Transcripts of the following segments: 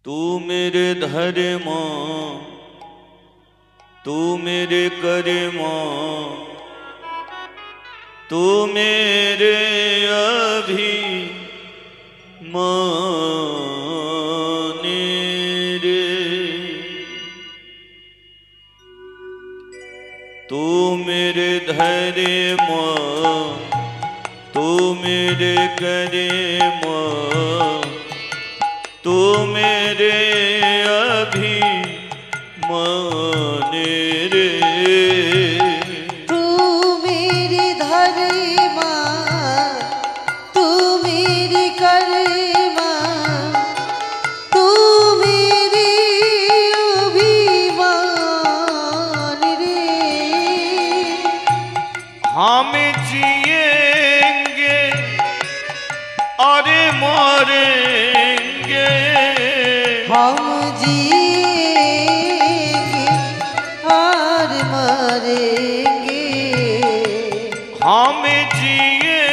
तू मेरे धर्म, तू मेरे कर्म, तू मेरे अभिमान रे। तू मेरे धर्म, तू मेरे कर्म, तू मेरे अभिमान रे। तू मेरी धर्मा, तू मेरी कर्मा, तू मेरी अभिमान रे। हम जिएंगे और मरेंगे, हम जिएंगे और मरेंगे, हम जिएंगे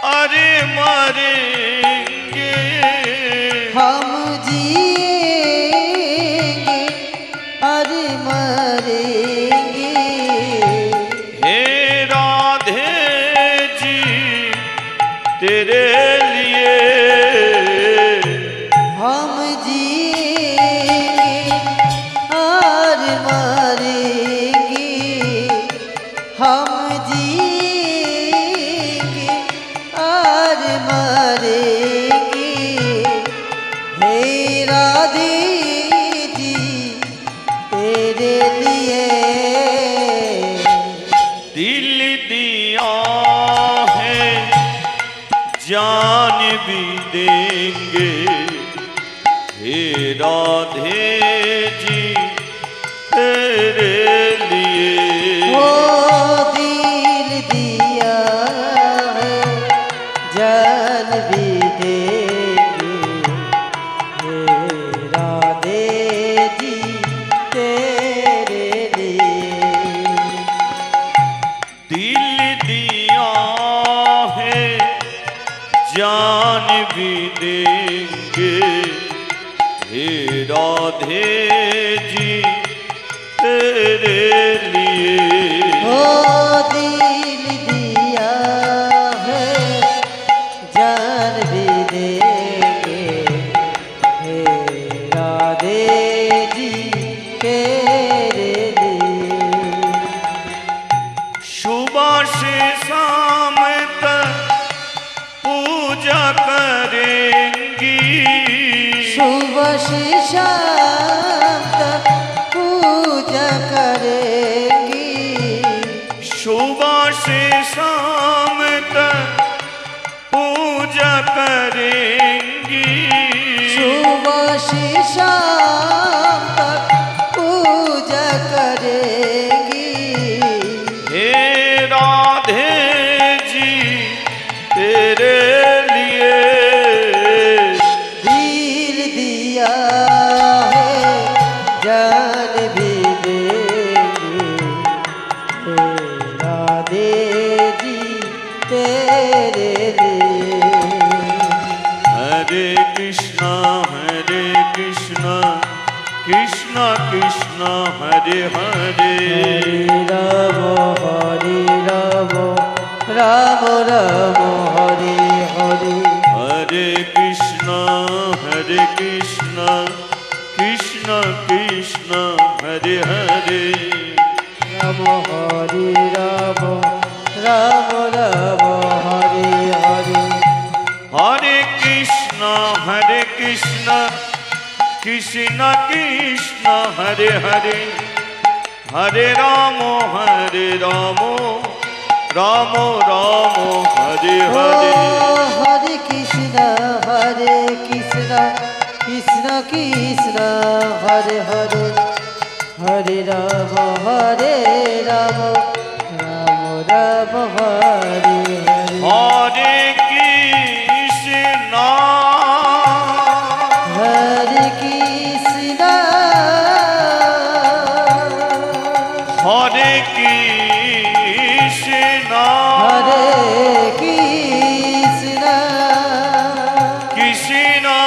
और मरेंगे, हम जिएंगे और मरेंगे। हे राधे जी तेरे लिए हम जिएंगे और मरेंगे, हम जिएंगे और मरेंगे। हे राधे जी तेरे लिए दिल दिया है जान भी देंगे। हे राधे जी तेरे लिए वो दिल दिया है जान भी देंगे। हे राधे जी तेरे लिए दिल दिया है जान भी देंगे। हे राधे जी तेरे लिए वो दिल दिया है जान भी देंगे। हे राधे जी तेरे लिए सुबह से शाम तक पूजा करेंगी। सुबह से शाम तक पूजा करेंगी। सुबह से शाम तक पूजा करेंगी। सुबह से शाम तक पूजा करेंगी। हे राधे जी तेरे लिए दिल दिया है जान भी देंगे। हे राधे जी तेरे लिए हरे कृष्णा कृष्णा कृष्णा हरे हरे राम राम राम हरे हरे हरे कृष्णा कृष्णा कृष्णा हरे हरे राम हरे राम राम राम हरे हरे हरे कृष्णा कृष्णा कृष्णा हरे हरे हरे राम राम राम हरे हरे हरे कृष्ण कृष्ण कृष्ण हरे हरे हरे राम राम राम हरे हरे हरे कृष्णा हरे कृष्ण हरे कृष्णा हरे Krishna Krishna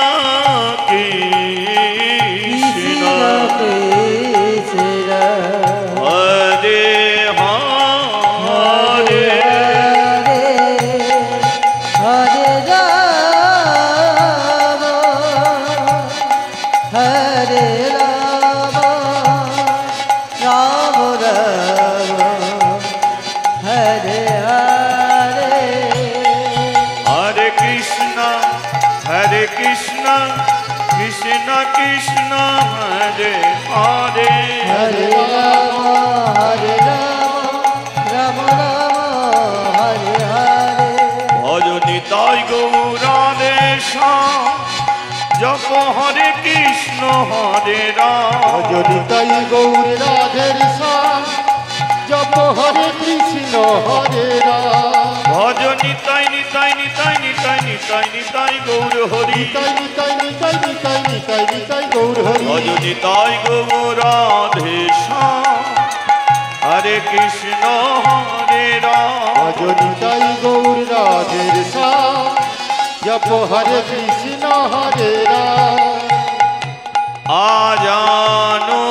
Hare Krishna Krishna Krishna Hare Hare Hare Rama Hare Rama Rama Rama Hare Hare Bhajanitay Gaurade Sham Jap Hare Krishna Hare Ram Bhajanitay Gaur Radher Shyam Jap Hare Krishna Hare Ram Bhajanitay Nitay Nitay Nitay Nitay Nitay Gaur Hari Nitay Nitay Nitay Nitay Nitay Nitay Gaur Hari Bhajanitay Gaurade Sham Hare Krishna Hare Ram Bhajanitay Gaur Radher Shyam Jap Hare Krishna Hare Ram Ajano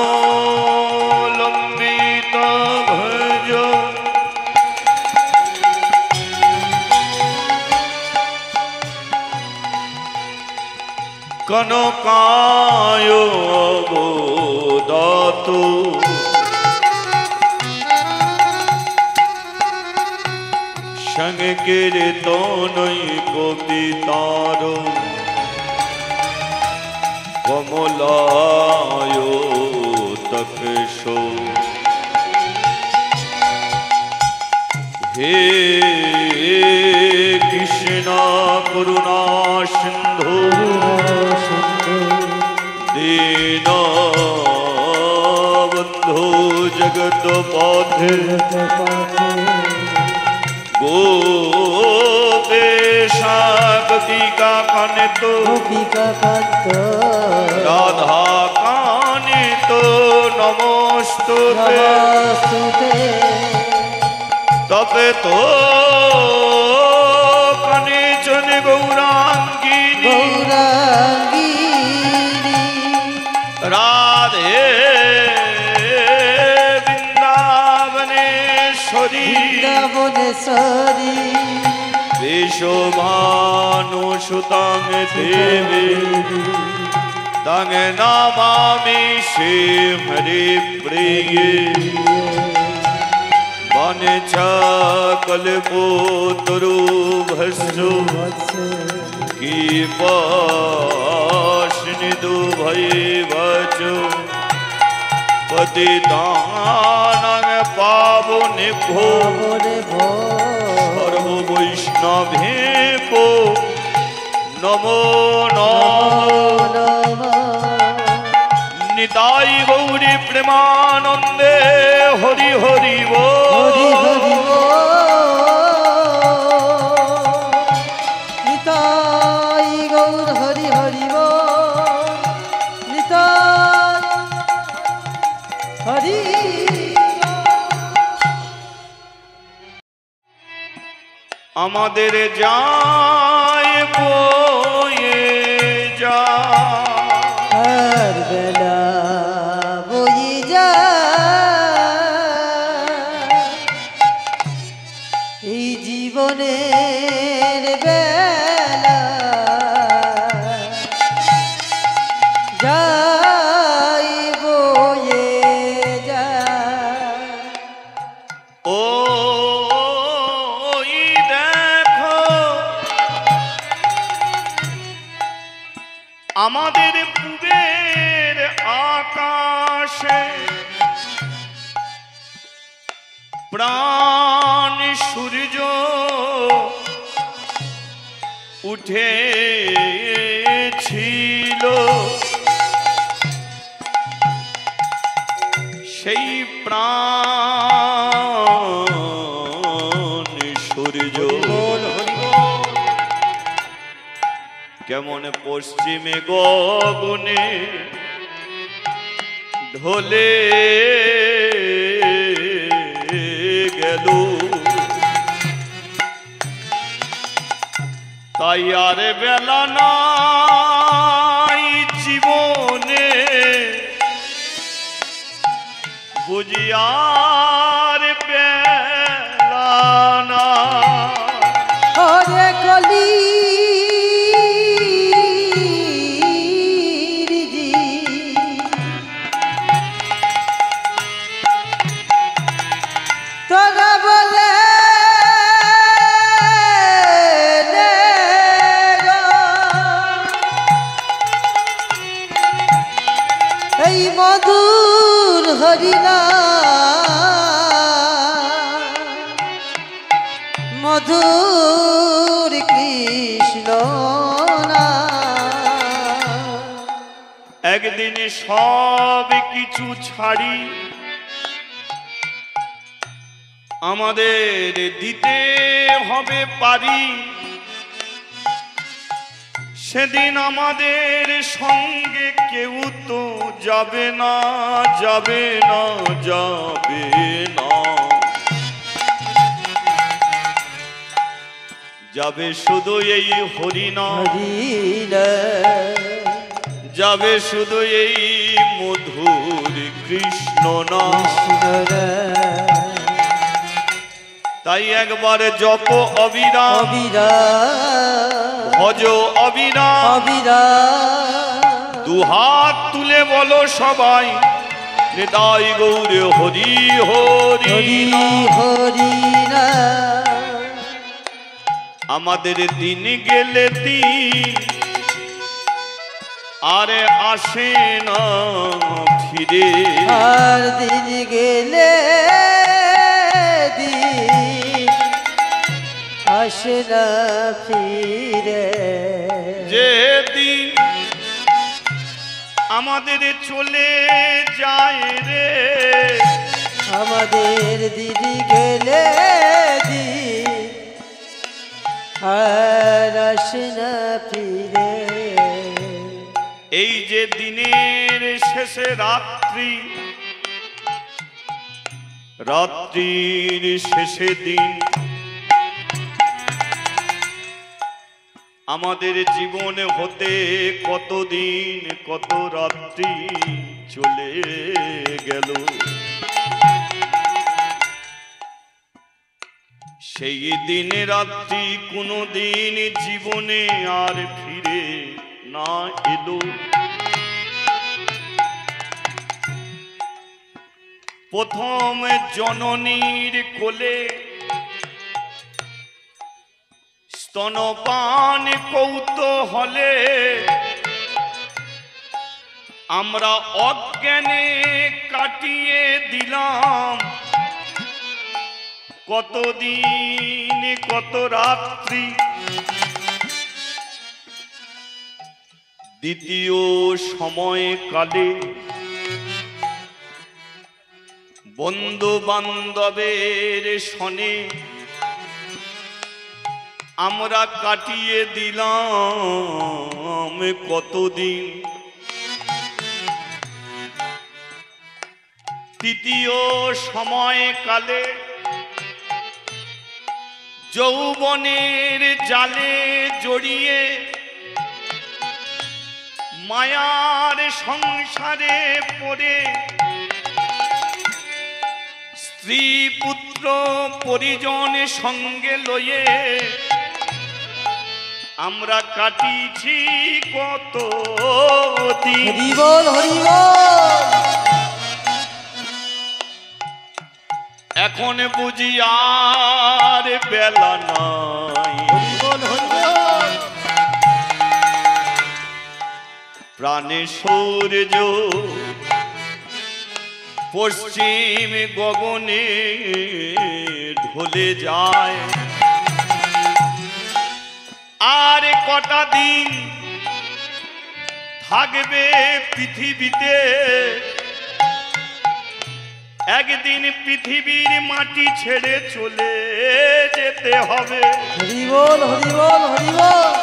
Lambita Bhajo Kanakayo Bodhato Sankirtanai Gopitaro Kamalayo Taksho He Krishna Karuna Sindhu Dina Bandhu Jagat Padhe Gopesha Gopika Kanito Gopika Kanto Radha Kanito Namostute Namostute Tapeto Kanichon Gaurangini Gaurangini Radhe Vrindavaneshwari Vrindavaneshwari Vishobhanu Shutang Devi Tang Namami Shiv Hari Priye Vancha Kalpotru Bhassu Ki Pasnidu Bhai Vachu Patitanang Pavunibho Amore Bho Sarva Vaishnavibho Namo Namo Nama Nitai Gauri Premanande Hari Hari Bo Hari Hari Bo Nitai Gaur Hari Hari Bo Nitai Hari আমাদের যায় বয়ে যা আর বেলা বয়ে যায় এই জীবনের বেলা যায় বয়ে যায় ও দেখো আমাদের পূবের আকাশে প্রাণ সূর্য উঠেছিল সেই প্রাণ সূর্য কেমন পশ্চিমে গগনে ঢলে গেল তাই আর বেলা নাই জীবনে বুঝিয়ার বেলা না ওরে কলি তোরা বলে রে গো মধুর হরিনা মধুর কৃষ্ণ একদিন সব কিছু ছাড়ি আমাদের দিতে হবে পারি সেদিন আমাদের সঙ্গে কেউ তো যাবে না যাবে না যাবে না যাবে শুধু এই হরিনাম যাবে শুধু এই মধুর কৃষ্ণ নাম তাই একবার জপ অবিরাম ভজ অবিরাম দুহাত তুলে বলো সবাই নিতাই গৌর হরি হরি হরি আমাদের দিন গেলে দিন আরে আসে না ফিরে আর দিন গেলে দিন আসে না ফিরে যেদিন আমাদের চলে যায় রে আমাদের দিন গেলে দিন আর আসে না ফিরে এই যে দিনের শেষে রাত্রি রাত্রির শেষে দিন আমাদের জীবনে হতে কতদিন কত রাত্রি চলে গেল সেই দিন রাত্রি কোনো দিন জীবনে আর ফিরে না এলো প্রথম জননীর কোলে স্তনপান কৌতূহলে আমরা অজ্ঞানে কাটিয়ে দিলাম কতদিন কত রাত্রি দ্বিতীয় সময়কালে বন্ধু বান্ধবের সনে আমরা কাটিয়ে দিলাম কতদিন তৃতীয় সময়কালে যৌবনের জালে জড়িয়ে মায়ার সংসারে পড়ে স্ত্রী পুত্র পরিজন সঙ্গে লয়ে আমরা কাটিছি কত দিন হরিবল হরিবল এখন বুঝি আর বেলা নাই প্রাণে সূর্য পশ্চিম গগনে ঢলে যায় আর কটা দিন থাকবে পৃথিবীতে একদিন পৃথিবীর মাটি ছেড়ে চলে যেতে হবে হরিবল হরিবল হরিবল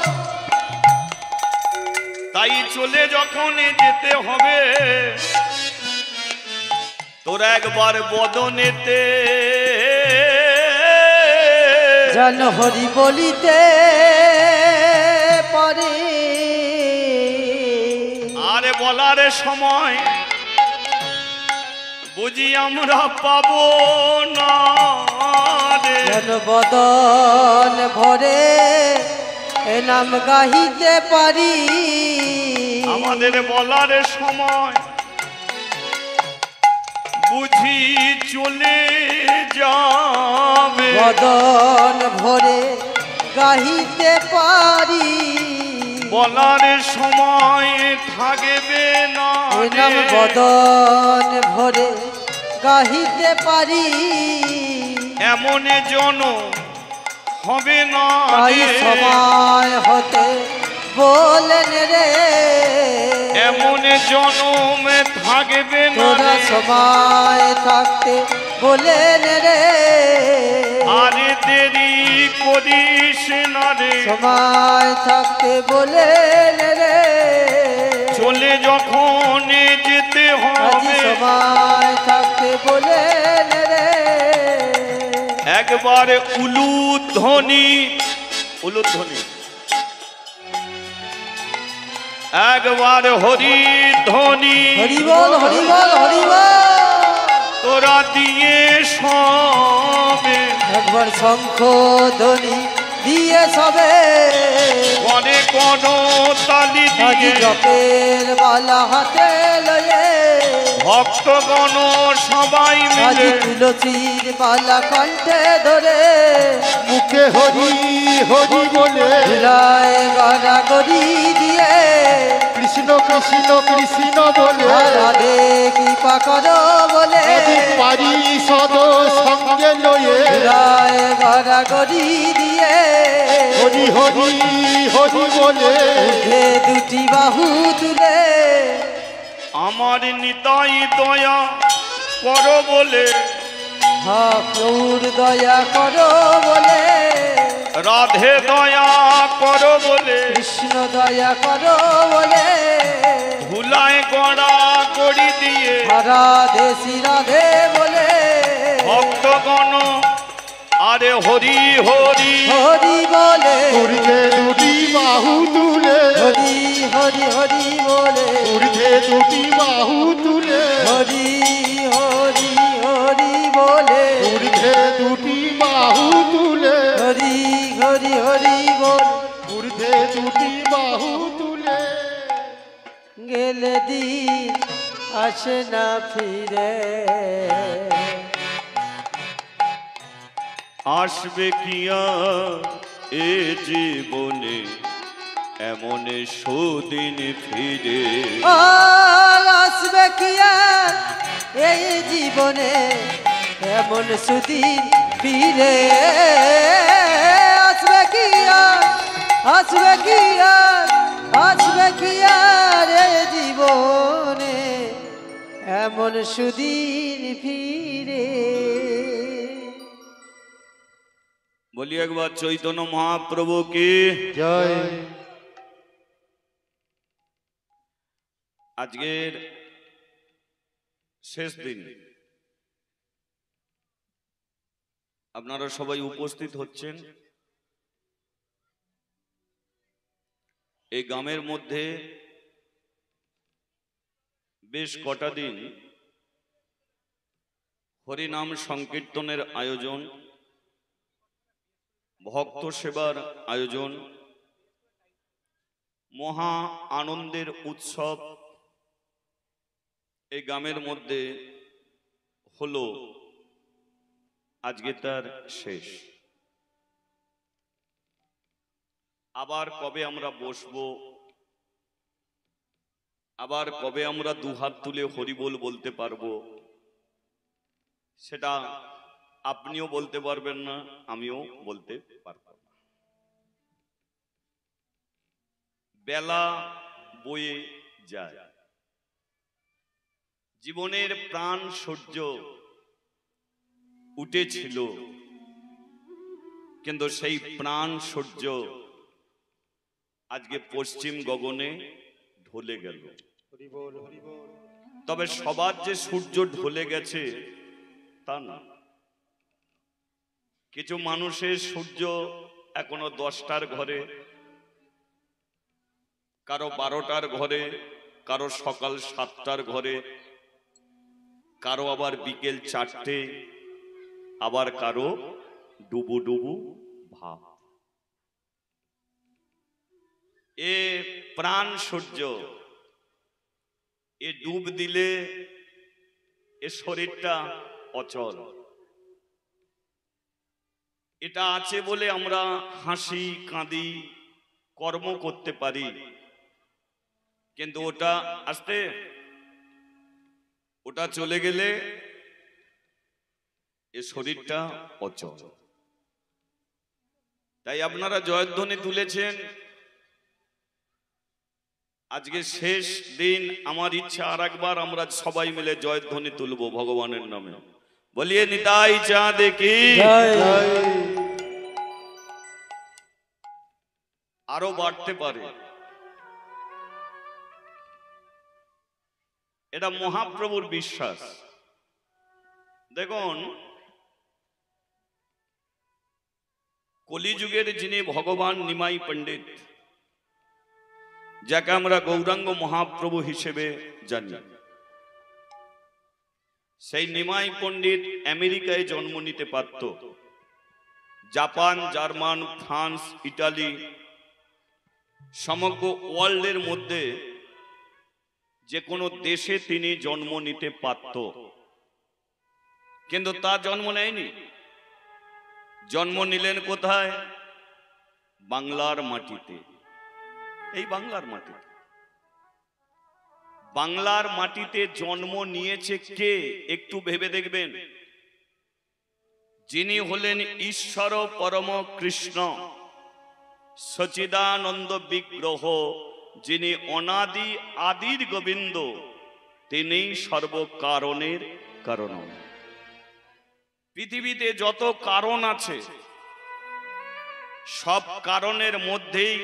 তাই চলে যখন যেতে হবে তোর একবার বদনেতে জান হরি বলিতে পারে আরে বলার সময় বুঝি আমরা পাবো না রে জান বদন ভরে এ নাম গাহিতে পারি আমাদের বলার সময় বুঝি চলে যাবে বদন ভরে গাহিতে পারি বলার সময় থাকবে না এ নাম বদন ভরে গাহিতে পারি এমন জন হবে না তাই রে। সময় হতে বলেন রে এমন জনম থাকবে না তোরা রে। সময় থাকতে বলেন রে আরে দেরি করিস না রে সময় থাকতে বলেন রে চলে যখন যেতে আজি হবে সময় থাকতে বলেন রে একবার উলুধ্বনি উলুধ্বনি একবার হরিধ্বনি হরিবল হরিবল হরিবল তোরা দিয়ে সবে একবার শঙ্খ ধ্বনি দিয়ে সবে করে কোন তালি আজি দিয়ে জপের বালা হাতে লয়ে ভক্তগণ সবাই আজি মিলে তুলসীর বালা কণ্ঠে ধরে মুখে হরি হরি বলে ঝুলায় গড়াগড়ি দিয়ে কৃষ্ণ কৃষ্ণ কৃষ্ণ বলে রাধে কৃপা করো বলে পারিষদ সঙ্গে লয়ে ঝুলায় গড়াগড়ি দিয়ে হরি হরি হরি বলে উঠে দুটি বাহু তুলে আমার নিতাই দয়া করো বলে হা প্রভুর দয়া করো বলে রাধে দয়া করো বলে কৃষ্ণ দয়া করো বলে ভুলায় গড়া গড়ি দিয়ে রাধে শ্রী রাধে বলে ভক্তগণ আরে হরি হরি হরি বলে ঊর্ধ্বে দুটি বাহু তুলে হরি হরি হরি বলে ঊর্ধ্বে দুটি বাহু তুলে হরি হরি হরি বলে ঊর্ধ্বে দুটি বাহু তুলে হরি হরি হরি বলে ঊর্ধ্বে দুটি বাহু তুলে গেলে দিন আসে না ফিরে আসবে কি আর এ জীবনে এমন সুদিন ফিরে আর আসবে কি আর এই জীবনে এমন সুদিন ফিরে আসবে কি আর আসবে কি আর আসবে কি আর এই জীবনে এমন সুদিন ফিরে বলি একবার চৈতন্য মহাপ্রভু কি জয় আজকের শেষ দিন আপনারা সবাই উপস্থিত হচ্ছেন এই গ্রামের মধ্যে বেশ কটা দিন হরিনাম সংকীর্তনের আয়োজন ভক্ত সেবার আয়োজন মহা আনন্দের উৎসব এই গ্রামের মধ্যে হলো আজকে তার শেষ আবার কবে আমরা বসবো আবার কবে আমরা দুহাত তুলে হরিবোল বলতে পারবো সেটা আপনিও বলতে পারবেন না আমিও বলতে পারবো না বেলা বয়ে যায় জীবনের প্রাণ সূর্য উঠেছিল কিন্তু সেই প্রাণ সূর্য আজকে পশ্চিম গগনে ঢলে গেল তবে সবার যে সূর্য ঢলে গেছে তা না কিছু মানুষের সূর্য এখনো 10টার ঘরে কারো 12টার ঘরে কারো সকাল 7টার ঘরে কারো আবার বিকেল 4টে আবার কারো ডুবু ডুবু ভাব এ প্রাণ সূর্য এ ডুব দিলে এ শরীরটা অচল এটা আছে বলে আমরা হাসি কাঁদি কর্ম করতে পারি, কিন্তু ওটা ওটা চলে গেলে এ শরীরটা অচল। তাই আপনারা জয়ধ্বনি তুলেছেন, আজকে শেষ দিন। আমার ইচ্ছা আর একবার আমরা সবাই মিলে জয়ধ্বনি তুলবো ভগবানের নামে। বলিয়ে নিতাই চাঁদ কি আরো বাড়তে পারে, এটা মহাপ্রভুর বিশ্বাস। দেখুন, কলিযুগের যিনি ভগবান নিমাই পণ্ডিত, যাকে আমরা গৌরাঙ্গ মহাপ্রভু হিসেবে জানি, সেই নিমাই পণ্ডিত আমেরিকায় জন্ম নিতে পারত। জাপান, জার্মান, ফ্রান্স, ইটালি, সমগ্র ওয়ার্ল্ডের মধ্যে যে কোনো দেশে তিনি জন্ম নিতে পারত, কিন্তু তা জন্ম নেয়নি। জন্ম নিলেন কোথায়? বাংলার মাটিতে। এই বাংলার মাটিতে, বাংলার মাটিতে জন্ম নিয়েছে কে? একটু ভেবে দেখবেন। যিনি হলেন ঈশ্বর পরম কৃষ্ণ, সচিদানন্দ বিগ্রহ, যিনি অনাদি আদির গোবিন্দ, তিনি সর্বকারণের কারণ। পৃথিবীতে যত কারণ আছে, সব কারণের মধ্যেই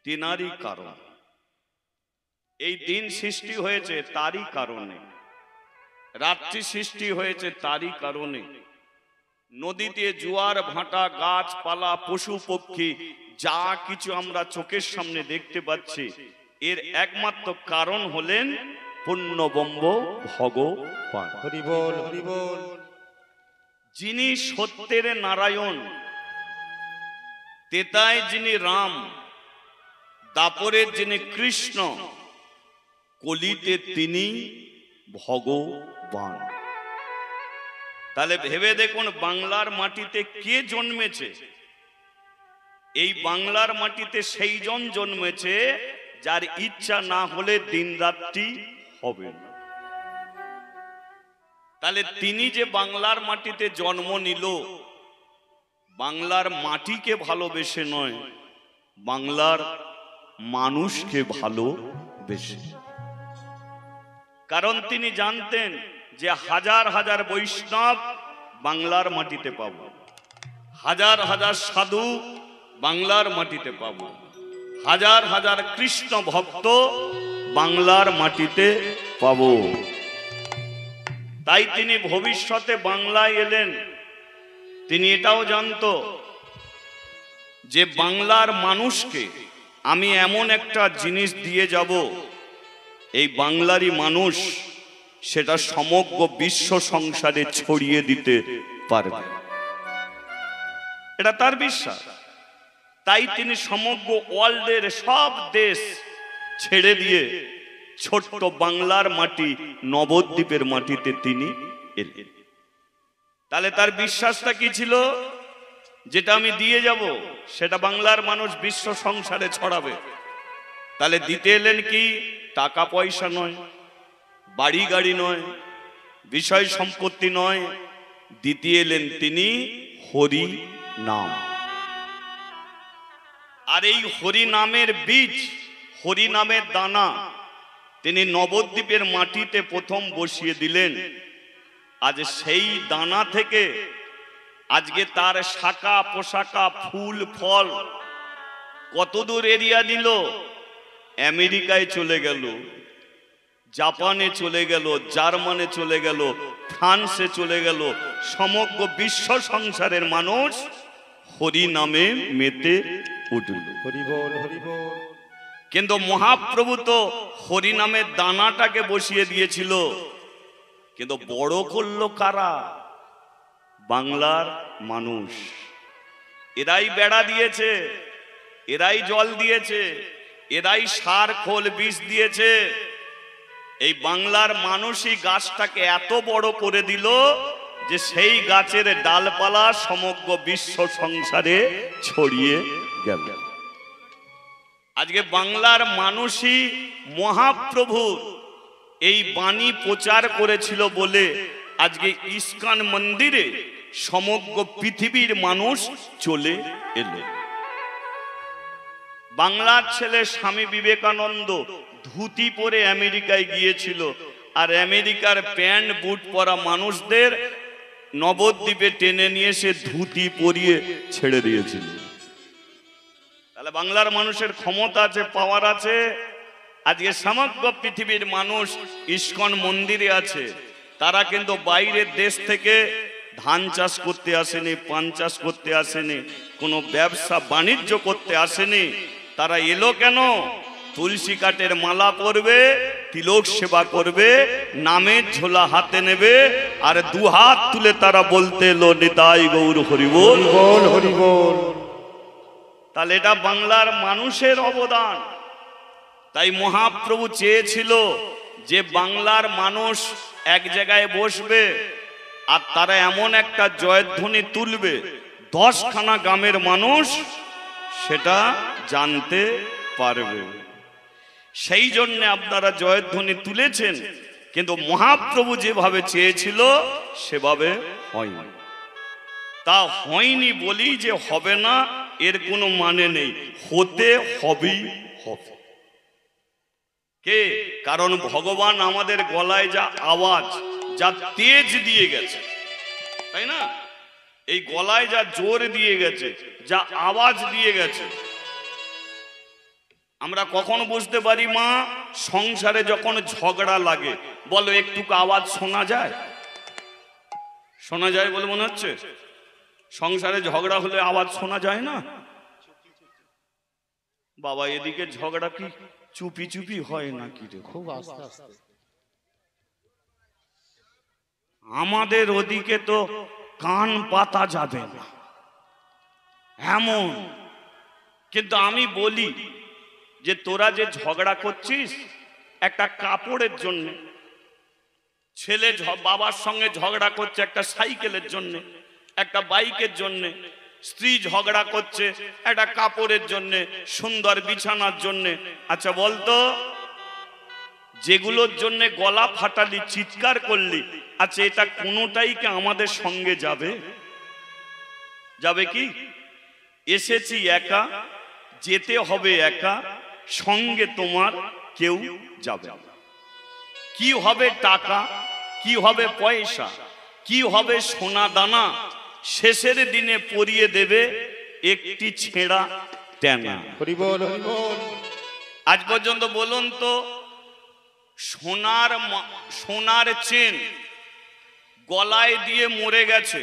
তিনারই কারণ। এই দিন সৃষ্টি হয়েছে তারই কারণে, রাত্রি সৃষ্টি হয়েছে তারই কারণে। নদীতে জোয়ার ভাটা, গাছপালা, পশু পক্ষী, যা কিছু আমরা চোখের সামনে দেখতে পাচ্ছি, এর একমাত্র কারণ হলেন পূর্ণব্রহ্ম ভগবান। হরি বল, হরি বল। যিনি সত্যের নারায়ণ, তেতায় যিনি রাম, দাপরের যিনি কৃষ্ণ, কলিতে তিনি ভগবান। তাহলে ভেবে দেখুন, বাংলার মাটিতে কে জন্মেছে? এই বাংলার মাটিতে সেই জন জন্মেছে যার ইচ্ছা না হলে দিন রাত্রি হবে না। তাহলে তিনি যে বাংলার মাটিতে জন্ম নিল, বাংলার মাটিকে ভালোবেসে নয়, বাংলার মানুষকে ভালোবেসে। কারণ তিনি জানতেন যে হাজার হাজার বৈষ্ণব বাংলার মাটিতে পাব, হাজার হাজার সাধু বাংলার মাটিতে পাব, হাজার হাজার কৃষ্ণ ভক্ত বাংলার মাটিতে পাব। তাই তিনি ভবিষ্যতে বাংলায় এলেন। তিনি এটাও জানত যে বাংলার মানুষকে আমি এমন একটা জিনিস দিয়ে যাব, এই বাংলারই মানুষ সেটা সমগ্র বিশ্ব সংসারে ছড়িয়ে দিতে পারবে, এটা তার বিশ্বাস। তাই তিনি সমগ্র ওয়ার্ল্ডের সব দেশ ছেড়ে দিয়ে ছোট্ট বাংলার মাটি, নবদ্বীপের মাটিতে তিনি এলেন। তাহলে তার বিশ্বাসটা কি ছিল? যেটা আমি দিয়ে যাব সেটা বাংলার মানুষ বিশ্ব সংসারে ছড়াবে। তাহলে দিতে এলেন কি? টাকা পয়সা নয়, বাড়ি গাড়ি নয়, বিষয় সম্পত্তি নয়, দিতে এলেন তিনি হরি নাম। আর এই হরি নামের বীজ, হরি নামের দানা তিনি নবদ্বীপের মাটিতে প্রথম বসিয়ে দিলেন। আজ সেই দানা থেকে আজকে তার শাখা পোশাকা, ফুল ফল কতদূর এরিয়া নিল? আমেরিকায় চলে গেল, জাপানে চলে গেল, জার্মানে চলে গেল, ফ্রান্সে চলে গেল। সমগ্র বিশ্ব সংসারের মানুষ হরি নামে মেতে উঠল। হরি বল, হরি বল। কিন্তু মহাপ্রভু তো হরি নামের দানাটাকে বসিয়ে দিয়েছিল, কিন্তু বড় করলো কারা? বাংলার মানুষ। এরাই বেড়া দিয়েছে, এরাই জল দিয়েছে, এরাই সার খোল বীজ দিয়েছে। এই বাংলার মানুষই গাছটাকে এত বড় করে দিল যে সেই গাছের ডালপালা সমগ্র বিশ্ব সংসারে ছড়িয়ে গেল। আজকে বাংলার মানুষই মহাপ্রভুর এই বাণী প্রচার করেছিল বলে আজকে ইস্কন মন্দিরে সমগ্র পৃথিবীর মানুষ চলে এলো। বাংলার ছেলে স্বামী বিবেকানন্দ ধুতি পরে আমেরিকায় গিয়েছিল, আর আমেরিকার প্যান্ট বুট পরা মানুষদের নবদ্বীপে টেনে নিয়ে সে ধুতি পরিয়ে ছেড়ে দিয়েছিল। তাহলে বাংলার মানুষের ক্ষমতা আছে, পাওয়ার আছে। আজকে সমগ্র পৃথিবীর মানুষ ইস্কন মন্দিরে আছে। তারা কিন্তু বাইরের দেশ থেকে ধান চাষ করতে আসেনি, পান চাষ করতে আসেনি, কোনো ব্যবসা বাণিজ্য করতে আসেনি। তারা এলো কেন? তুলসী কাঠের মালা পরবে, তিলক সেবা করবে, নামের ঝোলা হাতে নেবে, আর দুহাত তুলে তারা বলতে এলো নিতাই গৌর হরি বল বল হরি বল। তাহলে এটা বাংলার মানুষের অবদান। তাই মহাপ্রভু চেয়েছিল যে বাংলার মানুষ এক জায়গায় বসবে আর তারা এমন একটা জয়ধ্বনি তুলবে 10খানা গ্রামের মানুষ সেটা জানতে পারবে। সেই জন্য আপনারা জয়ধ্বনি তুলেছেন, কিন্তু মহাপ্রভু যেভাবে চেয়েছিল সেভাবে হয়নি। তা হয়নি বলি যে হবে না এর কোনো মানে নেই, হতে হবেই হবে। কে? কারণ ভগবান আমাদের গলায় যা আওয়াজ, যা তেজ দিয়ে গেছে, তাই না? এই গলায় যা জোর দিয়ে গেছে, যা আওয়াজ দিয়ে গেছে, আমরা কখন বুঝতে পারি মা? সংসারে যখন ঝগড়া লাগে, বলো একটুকু আওয়াজ শোনা যায়? শোনা যায় বলে মনে হচ্ছে? সংসারে ঝগড়া হলে আওয়াজ শোনা যায় না? বাবা এদিকে ঝগড়া কি চুপি চুপি হয় নাকি রে? খুব আস্তে আস্তে। আমাদের ওদিকে তো কান পাতা যাবে না এমন। কিন্তু আমি বলি যে তোরা যে ঝগড়া করছিস একটা কাপড়ের জন্য, ছেলে বাবার সঙ্গে ঝগড়া করছে একটা সাইকেলের জন্য, একটা বাইকের জন্য, স্ত্রী ঝগড়া করছে একটা কাপড়ের জন্য, সুন্দর বিছানার জন্য। আচ্ছা বলতো, যেগুলোর জন্য গলা ফাটালি, চিৎকার করলি, আচ্ছা এটা কোনোটাই কি আমাদের সঙ্গে যাবে? যাবে কি? এসেছি একা, যেতে হবে একা, সঙ্গে তোমার কেউ যাবে না। কি হবে টাকা, কি হবে পয়সা, কি হবে সোনা দানা, শেষের দিনে পরিয়ে দেবে একটি ছেঁড়া টেনা। হরি বল হরি বল। আজ পর্যন্ত বলুন তো, সোনার চেন গলায় দিয়ে মরে গেছে,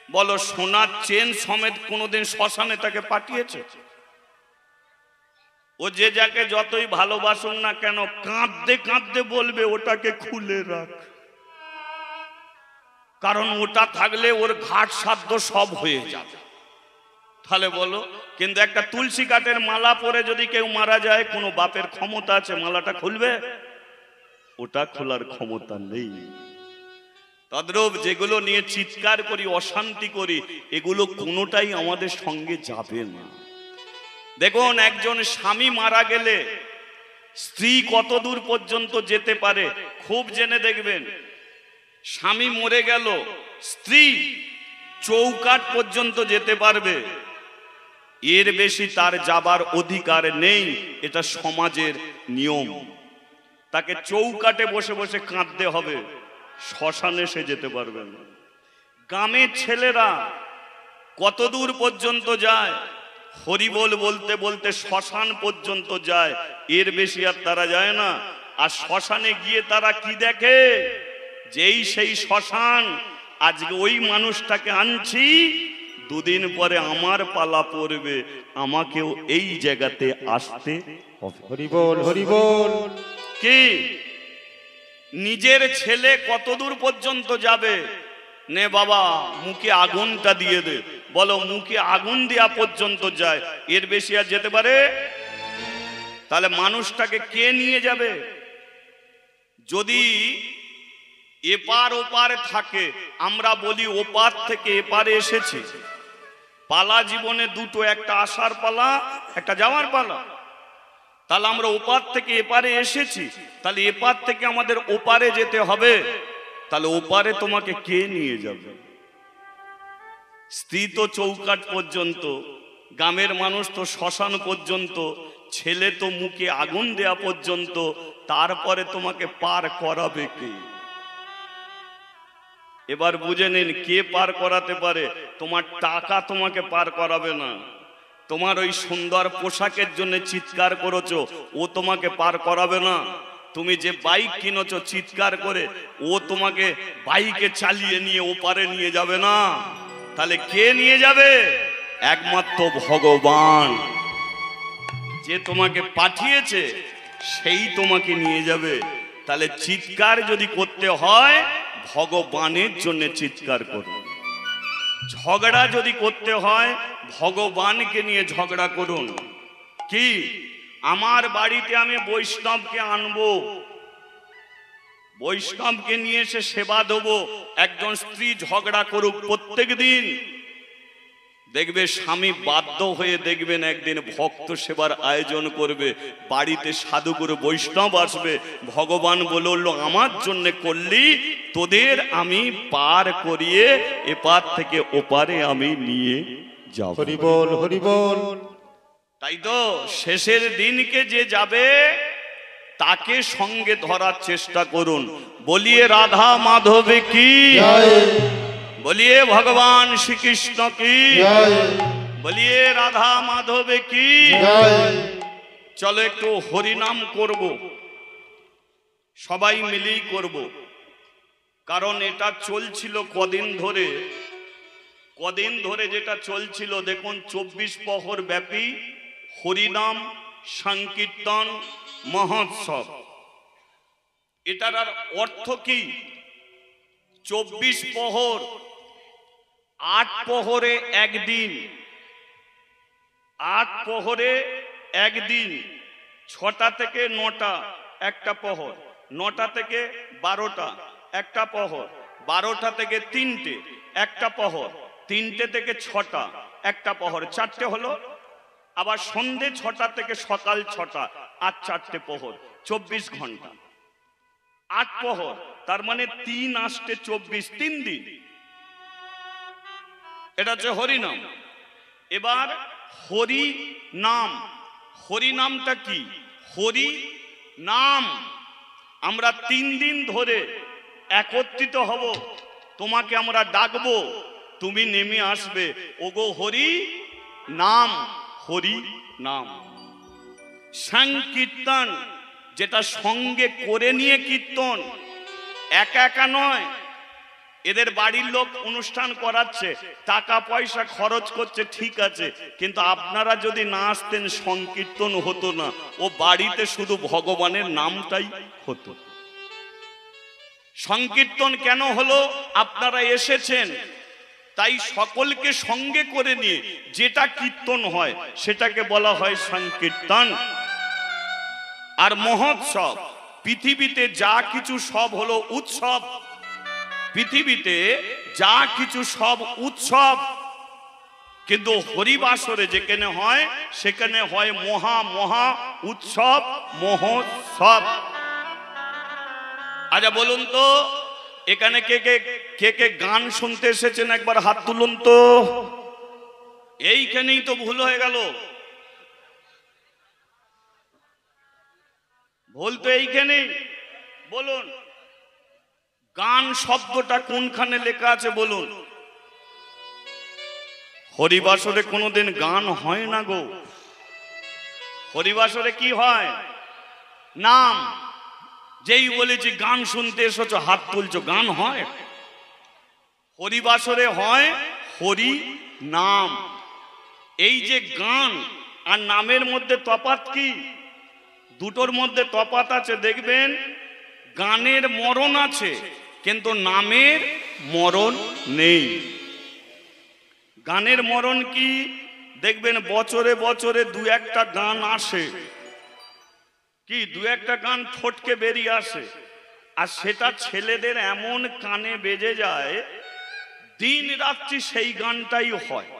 বলো সোনার চেন সমেত কোনোদিন শ্মশানে তাকে পাঠিয়েছে? ও যে যাকে যতই ভালোবাসুন না কেন কাঁদতে কাঁদতে বলবে ওটাকে খুলে রাখ, কারণ ওটা থাকলে ওর ঘাট সাধ্য সব হয়ে যাবে। তাহলে বলো, কিন্তু একটা তুলসী কাঠের মালা পরে যদি কেউ মারা যায়, কোনো বাপের ক্ষমতা আছে মালাটা খুলবে? ওটা খোলার ক্ষমতা নেই। তদ্রূপ যেগুলো নিয়ে চিৎকার করি, অশান্তি করি, এগুলো কোনোটাই আমাদের সঙ্গে যাবে না। দেখুন, একজন স্বামী মারা গেলে স্ত্রী কত দূর পর্যন্ত যেতে পারে খুব জেনে দেখবেন। স্বামী মরে গেল, স্ত্রী চৌকাঠ পর্যন্ত যেতে পারবে, এর বেশি তার যাবার অধিকার নেই। এটা সমাজের নিয়ম। তাকে চৌকাঠে বসে বসে কাঁদতে হবে, শ্মশানে সে যেতে পারবে না। গ্রামের ছেলেরা কত দূর পর্যন্ত যায়? হরিবোল বলতে বলতে শ্মশান পর্যন্ত যায়, এর বেশি আর তারা যায় না। আর শ্মশানে গিয়ে তারা কি দেখে? যেই সেই শ্মশান, আজকে ওই মানুষটাকে আনছি, দুদিন পরে আমার পালা পড়বে, আমাকেও এই জায়গাতে আসতে হবে। হরি বল হরি বল। কি নিজের ছেলে কত দূর পর্যন্ত যাবে? নে বাবা মুখে আগুনটা দিয়ে দে, বলো মুখে আগুন দেওয়া পর্যন্ত যায়, এর বেশি আর যেতে পারে? তাহলে মানুষটাকে কে নিয়ে যাবে? যদি এপার ওপার থাকে, আমরা বলি ওপার থেকে এপারে এসেছে। পালা জীবনে দুটো, একটা আসার পালা, একটা যাওয়ার পালা। তাহলে আমরা ওপার থেকে এপারে এসেছি, তাহলে এপার থেকে আমাদের ওপারে যেতে হবে। তাহলে ওপারে তোমাকে কে নিয়ে যাবে? স্ত্রী তো চৌকাঠ পর্যন্ত, গ্রামের মানুষ তো শ্মশান পর্যন্ত, ছেলে তো মুখে আগুন দেয়া পর্যন্ত, তারপরে তোমাকে পার করাবে কে? এবার বুঝে নিন কে পার করাতে পারে। তোমার টাকা তোমাকে পার করাবে না। তোমার ওই সুন্দর পোশাকের জন্য চিৎকার করেছো, ও তোমাকে পার করাবে না। তুমি যে বাইক কিনেছো চিৎকার করে, ও তোমাকে বাইকে চালিয়ে নিয়ে ওপারে নিয়ে যাবে না। তাহলে কে নিয়ে যাবে? একমাত্র ভগবান, যে তোমাকে পাঠিয়েছে সেই তোমাকে নিয়ে যাবে। তাহলে চিৎকার যদি করতে হয় ভগবানের জন্য চিৎকার করুন, ঝগড়া যদি করতে হয় ভগবানকে নিয়ে ঝগড়া করুন। কি আমার বাড়িতে আমি বৈষ্ণবকে আনবো, বৈষ্ণবকে নিয়ে এসে সেবা দেবো, একজন স্ত্রী ঝগড়া করুক প্রত্যেক দিন, দেখবে স্বামী বাধ্য হয়ে দেখবেন একদিন ভক্ত সেবার আয়োজন করবে, বাড়িতে সাধুগুরু বৈষ্ণব আসবে। ভগবান বলল আমার জন্য করলি, তোদের আমি পার করিয়ে এপার থেকে ওপারে আমি নিয়ে যাব। হরি বল, হরি বল। তাই তো শেষের দিনকে যে যাবে তাকে সঙ্গে ধরার চেষ্টা করুন। বলিয়ে রাধা মাধব কি জয়, বলিয়ে ভগবান শ্রীকৃষ্ণ কি জয়, বলিয়ে রাধা মাধব কি জয়। চলো একটু হরিনাম করব, সবাই মিলেই করব। কারণ এটা চলছিল কদিন ধরে, কদিন ধরে যেটা চলছিল দেখুন, 24 প্রহর ব্যাপী হরিনাম সংকীর্তন মহোৎসব। এটার আর অর্থ কি? 24 প্রহর, 8 প্রহরে একদিন, 8 প্রহরে একদিন, 6টা থেকে 9টা একটা প্রহর, 9টা থেকে 12টা একটা প্রহর, 12টা থেকে 3টে একটা প্রহর, 3টে থেকে 6টা একটা প্রহর, 4টে হলো। আবার সন্ধে 6টা থেকে সকাল 6টা, আর 4টে প্রহর, 24 ঘন্টা, 8 প্রহর, তার মানে 3 8 24, 3 দিন। এটা হচ্ছে হরিনাম। এবার হরি নাম, হরি নামটা কি? হরি নাম আমরা 3 দিন ধরে একত্রিত হব, তোমাকে আমরা ডাকবো, তুমি নেমে আসবে। ওগো হরি নাম, হরি নাম। সংকীর্তন যেটা সঙ্গে করে নিয়ে কীর্তন, একা একা নয়। এদের বাড়ির লোক অনুষ্ঠান করাচ্ছে, টাকা পয়সা খরচ করছে, ঠিক আছে, কিন্তু আপনারা যদি না আসতেন সংকীর্তন হতো না, ও বাড়িতে শুধু ভগবানের নামটাই হতো। সংকীর্তন কেন হলো? আপনারা এসেছেন, তাই সকলকে সঙ্গে করে নিয়ে যেটা কীর্তন হয় সেটাকে বলা হয় সংকীর্তন। আর মহোৎসব, পৃথিবীতে যা কিছু সব হলো উৎসব, পৃথিবীতে যা কিছু সব উৎসব, কিন্তু হরিবাসরে যেখানে হয় সেখানে হয় মহা মহা উৎসব, মহোৎসব। আচ্ছা বলুন তো, এখানে কে কে কে কে গান শুনতে এসেছেন? একবার হাত তুলুন তো। এইখানেই তো ভুল হয়ে গেল, ভুল তো এইখানেই। বলুন গান শব্দটা কোনখানে লেখা আছে বলুন? হরিবাসরে কোনোদিন গান হয় না গো। হরিবাসরে কি হয়? নাম। যেই বলেছি গান শুনতে এসেছো হাত তুলছো, গান হয়? হরিবাসরে হয় হরি নাম। এই যে গান আর নামের মধ্যে তফাৎ কি? দুটোর মধ্যে তফাৎ আছে। দেখবেন গানের মরণ আছে কিন্তু নামের মরণ নেই। গানের মরণ কি? দেখবেন বছরে বছরে 2-1টা গান আসে, কি 2-1টা গান ফটকে বেরিয়ে আসে, আর সেটা ছেলেদের এমন কানে বেজে যায় দিন রাত্রি সেই গানটাই হয়।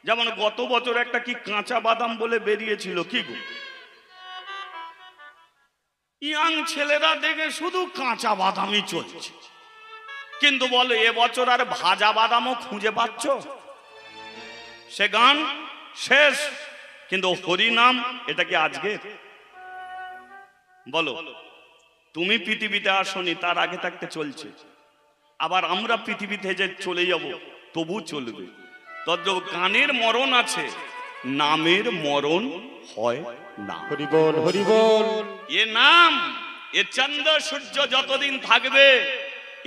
যেমন গত বছর একটা কি কাঁচা বাদাম বলে বেরিয়েছিল, কি গো ইয়াং ছেলেরা দেখে শুধু কাঁচা বাদামই চলছে, কিন্তু বলো এবছর আর ভাজা বাদামও খুঁজে পাচ্ছ? সে গান শেষ, কিন্তু হরিনাম এটা কি আজকে? বলো, তুমি পৃথিবীতে আসনি, তার আগে থাকতে চলছে। আবার আমরা পৃথিবীতে যে চলে যাব তবু চলবে। তদ্র গানের মরণ আছে, নামের মরণ হয় না। হরি বল, হরি বল। এ নাম, এ চন্দ্র সূর্য যতদিন থাকবে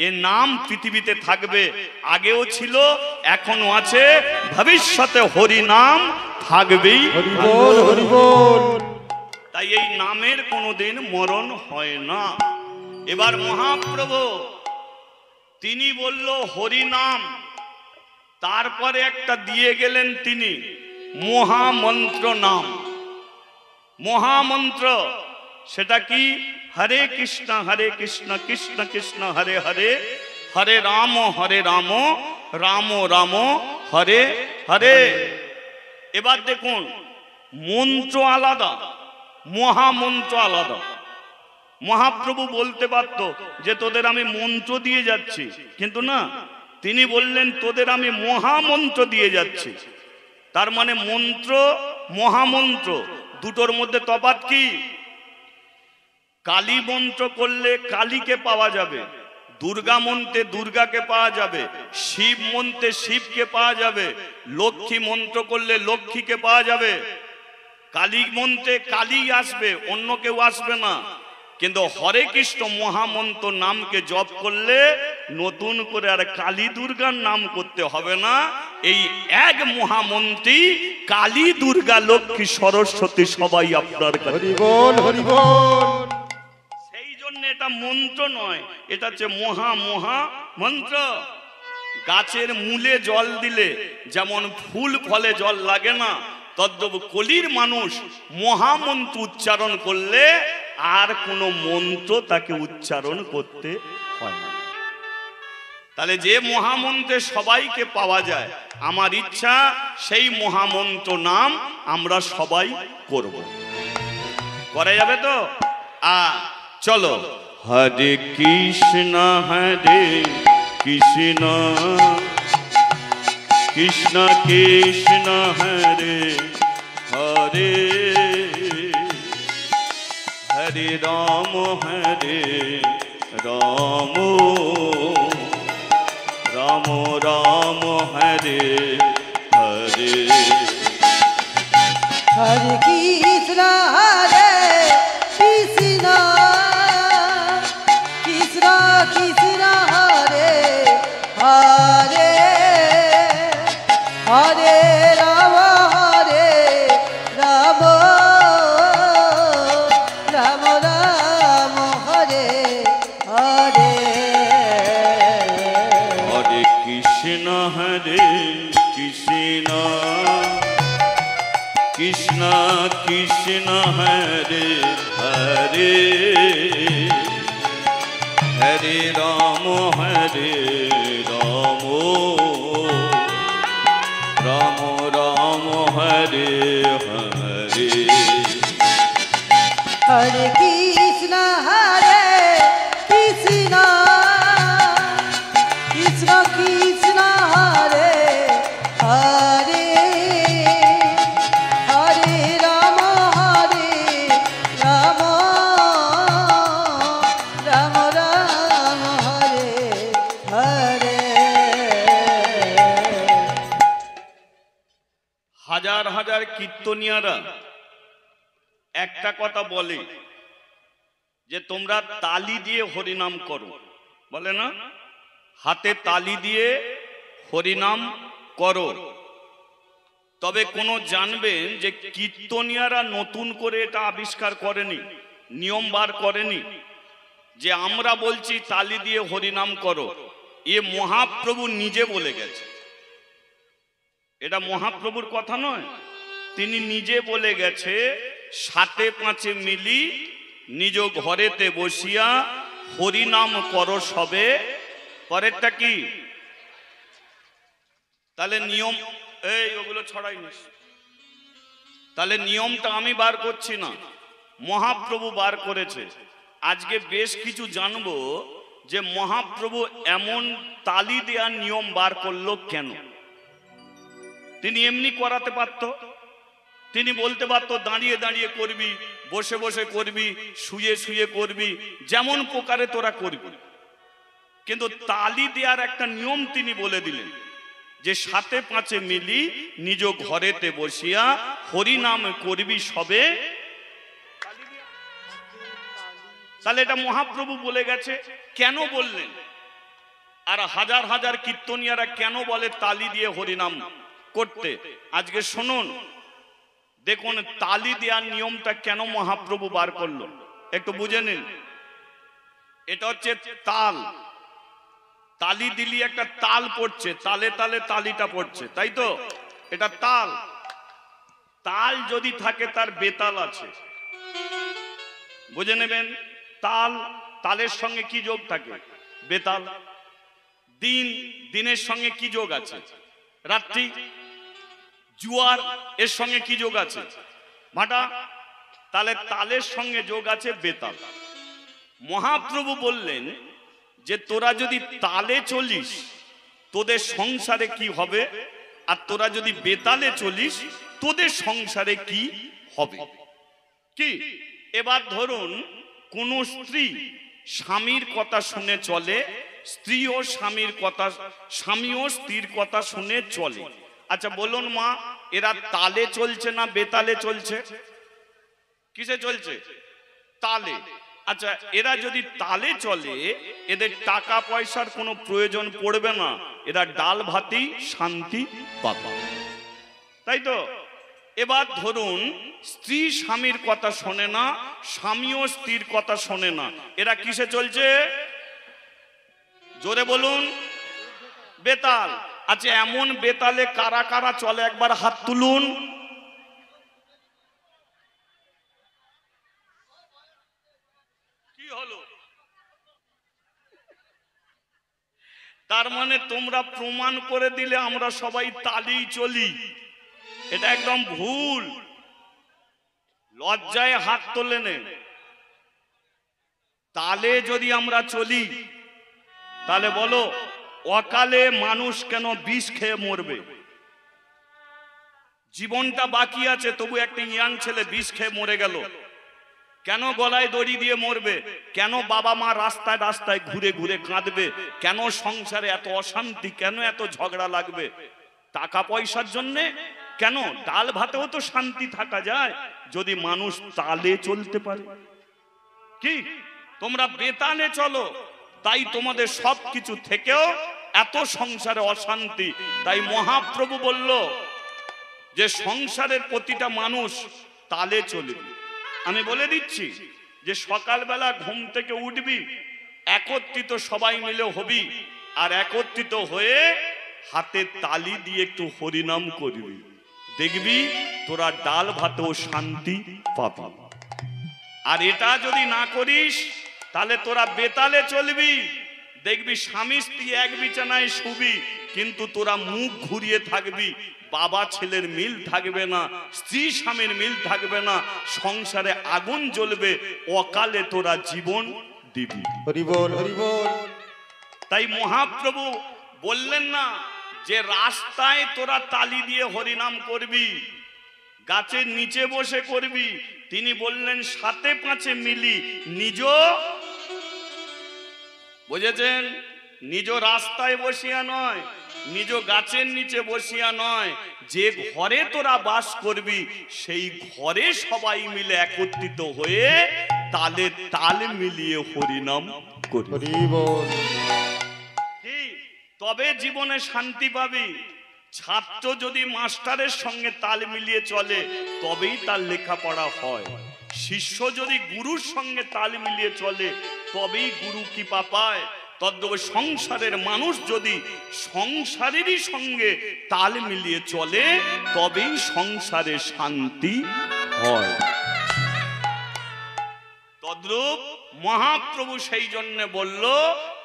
এ নাম পৃথিবীতে থাকবে। আগেও ছিল, এখনো আছে, ভবিষ্যতে হরি নাম থাকবেই। হরি বল, হরি বল। তাই এই নামের কোনোদিন মরণ হয় না। এবার মহাপ্রভু তিনি বলল হরি নাম, তারপরে একটা দিয়ে গেলেন তিনি মহামন্ত্র নাম। মহামন্ত্র সেটা কি? হরে কৃষ্ণ কৃষ্ণ কৃষ্ণ হরে হরে, হরে রাম রাম রাম হরে হরে। এবার দেখুন, মন্ত্র আলাদা, মহামন্ত্র আলাদা। মহাপ্রভু বলতে পারত যে তোদের আমি মন্ত্র দিয়ে যাচ্ছি, কিন্তু না, তিনি বললেন তোদের আমি মহামন্ত্র দিয়ে যাচ্ছি। তার মানে মন্ত্র, মহামন্ত্র দুটোর মধ্যে তফাৎ কি? কালী মন্ত্র করলে কালীকে পাওয়া যাবে, দুর্গা মন্ত্রে দুর্গাকে পাওয়া যাবে, শিব মন্ত্রে শিবকে পাওয়া যাবে, লক্ষ্মী মন্ত্র করলে লক্ষ্মীকে পাওয়া যাবে। কালী মন্ত্রে কালী আসবে, অন্য কেউ আসবে না। কিন্তু হরে কৃষ্ণ মহামন্ত্র নামকে জপ করলে নতুন করে আর কালী দুর্গার নাম করতে হবে না। এই এক মহামন্ত্রী কালী দুর্গা লক্ষ্মী সরস্বতী সবাই আপনার কাছে। হরি বল, হরি বল। সেই জন্য এটা মন্ত্র নয়, এটা হচ্ছে মহা মন্ত্র। গাছের মূলে জল দিলে যেমন ফুল ফলে জল লাগে না, তদ্রূপ কলির মানুষ মহামন্ত্র উচ্চারণ করলে আর কোনো মন্ত্র তাকে উচ্চারণ করতে হয় না। তাহলে যে মহামন্ত্রে সবাইকে পাওয়া যায়, আমার ইচ্ছা সেই মহামন্ত্র নাম আমরা সবাই করব। করা যাবে তো? চলো, হরে কৃষ্ণ কৃষ্ণ কৃষ্ণ কৃষ্ণ হরে হরে, হরে রাম রাম রাম রাম হরে হরে। হরে কৃষ্ণ কৃষ্ণ কৃষ্ণ কৃষ্ণ হরে হরে, হরে রাম রাম রাম রাম হরে হরে। হরে কৃষ্ণ কৃষ্ণ কৃষ্ণ কৃষ্ণ হরে হরে, হরে রাম রাম রাম রাম হরে হরে। হরে কৃষ্ণ কৃষ্ণ কৃষ্ণ কৃষ্ণ হরে হরে, হরে রাম রাম রাম রাম হরে হরে। হাজার হাজার কীর্তনিয়ারা একটা কথা বলে যে তোমরা তালি দিয়ে হরিনাম করো, বলে না? হাতে তালি দিয়ে হরিনাম করো। তবে কোন জানবেন যে কীর্তনিয়ারা নতুন করে এটা আবিষ্কার করেনি, নিয়ম বার করেনি যে আমরা বলছি তালি দিয়ে হরিনাম করো। এ মহাপ্রভু নিজে বলে গেছে, এটা মহাপ্রভুর কথা নয়, তিনি নিজে বলে গেছে, সাতে পাঁচে মিলি নিজ ঘরেতে বসিয়া হরিনাম করো সবে। পরেরটা কি? তাহলে নিয়ম, এই ওগুলো ছড়াই নিস। তাহলে নিয়মটা আমি বার করছি না, মহাপ্রভু বার করেছে। আজকে বেশ কিছু জানবো যে মহাপ্রভু এমন তালি দেওয়ার নিয়ম বার করলো কেন। তিনি এমনি করাতে পারত, তিনি বলতে পারত দাঁড়িয়ে দাঁড়িয়ে করবি, বসে বসে করবি, শুয়ে শুয়ে করবি, যেমন প্রকারে তোরা করবি। কিন্তু তালি দেওয়ার একটা নিয়ম তিনি বলে দিলেন যে সাথে পাঁচে মিলি নিজ ঘরেতে বসিয়া হরি নাম করবি সবে। তাহলে এটা মহাপ্রভু বলে গেছে, কেন বললেন? আর হাজার হাজার কীর্তনিয়ারা কেন বলে তালি দিয়ে হরিনাম করতে? আজকে শুনুন, দেখুন তালি দেওয়ার নিয়মটা কেন মহাপ্রভু বার করলো, একটু বুঝে নিন। এটা হচ্ছে তাল, তালি দিলি একটা তাল পড়ছে, তালে তালে তালিটা পড়ছে, তাই তো? এটা তাল। তাল যদি থাকে তার বেতাল আছে, বুঝে নেবেন। তাল, তালের সঙ্গে কি যোগ থাকে? বেতাল। দিন, দিনের সঙ্গে কি যোগ আছে? রাত্রি। জুয়ার, এর সঙ্গে কি যোগ আছে? ভাটা। তাহলে তালের সঙ্গে যোগ আছে বেতাল। মহাপ্রভু বললেন যে তোরা যদি তালে চলিস তোদের সংসারে কি হবে, আর তোরা যদি বেতালে চলিস তোদের সংসারে কি হবে। কি? এবার ধরুন কোন স্ত্রী স্বামীর কথা শুনে চলে, স্ত্রীও স্বামীর কথা, স্বামীও স্ত্রীর কথা শুনে চলে। আচ্ছা বলুন মা, এরা তালে চলছে না বেতালে চলছে? কিসে চলছে? তালে। আচ্ছা এরা যদি তালে চলে এদের টাকা পয়সার কোনো প্রয়োজন পড়বে না, এরা ডাল ভাতেই শান্তি পাবে, তাই তো? এবার ধরুন স্ত্রী স্বামীর কথা শোনে না, স্বামীও স্ত্রীর কথা শোনে না, এরা কিসে চলছে? জোরে বলুন। বেতাল। আচ্ছা এমন বেতালে কারা কারা চলে একবার হাত তুলুন। কি হলো? তার মানে তোমরা প্রমাণ করে দিলে আমরা সবাই তালেই চলি, এটা একদম ভুল। লজ্জায় হাত তোলে নে। তালে যদি আমরা চলি তাহলে বলো অকালে মানুষ কেন বিষ খেয়ে মরবে? জীবনটা বাকি আছে, তবু একটা ইয়াং ছেলে বিষ খেয়ে মরে গেল, কেন গলায় দড়ি দিয়ে মরবে? কেন বাবা মা রাস্তায় রাস্তায় ঘুরে ঘুরে কাঁদবে? কেন সংসারে এত অশান্তি, কেন এত ঝগড়া লাগবে? টাকা পয়সার জন্যে? কেন? ডাল ভাতেও তো শান্তি থাকা যায় যদি মানুষ তালে চলতে পারে। কি তোমরা বেতালে চলো, তাই তোমাদের সব কিছু থেকেও এত সংসারে অশান্তি। তাই মহাপ্রভু বলল যে সংসারের প্রতিটা মানুষ তালে চলবে। আমি বলে দিচ্ছি যে সকালবেলা ঘুম থেকে উঠবি, একত্রিত সবাই মিলে হবি, আর একত্রিত হয়ে হাতে তালি দিয়ে একটু হরিনাম করবি, দেখবি তোরা ডাল ভাতেও শান্তি পাবি। আর এটা যদি না করিস তাহলে তোরা বেতালে চলবি, দেখবি স্বামী স্ত্রী এক বিছানায় শুবি, কিন্তু তোরা মুখ ঘুরিয়ে থাকবি, বাবা ছেলের মিল থাকবে না, স্ত্রী স্বামীর মিল থাকবে না, সংসারে আগুন জ্বলবে, অকালে তোরা জীবন দিবি। হরি বল, হরি বল। তাই মহাপ্রভু বললেন না যে রাস্তায় তোরা তালি দিয়ে হরিনাম করবি, গাছের নিচে বসে করবি। তিনি বললেন সাথে পাঁচে মিলি নিজ, বুঝেছেন? নিজ রাস্তায় বসিয়া নয়, নিজ গাছের নিচে বসিয়া নয়, যে ঘরে তোরা বাস করবি সেই ঘরে সবাই মিলে একত্রিত হয়ে তালে তাল মিলিয়ে হরিনাম করবি। হরি বল। কি? তবে জীবনে শান্তি পাবি। ছাত্র যদি মাস্টারের সঙ্গে তাল মিলিয়ে চলে তবেই তার লেখাপড়া হয়। শিষ্য যদি গুরুর সঙ্গে তাল মিলিয়ে চলে তবেই গুরু কৃপা পায়। তদ্রূপ সংসারের মানুষ যদি সংসারেরই সঙ্গে তাল মিলিয়ে চলে তবেই সংসারে শান্তি হয়। তদ্রূপ মহাপ্রভু সেই জন্য বলল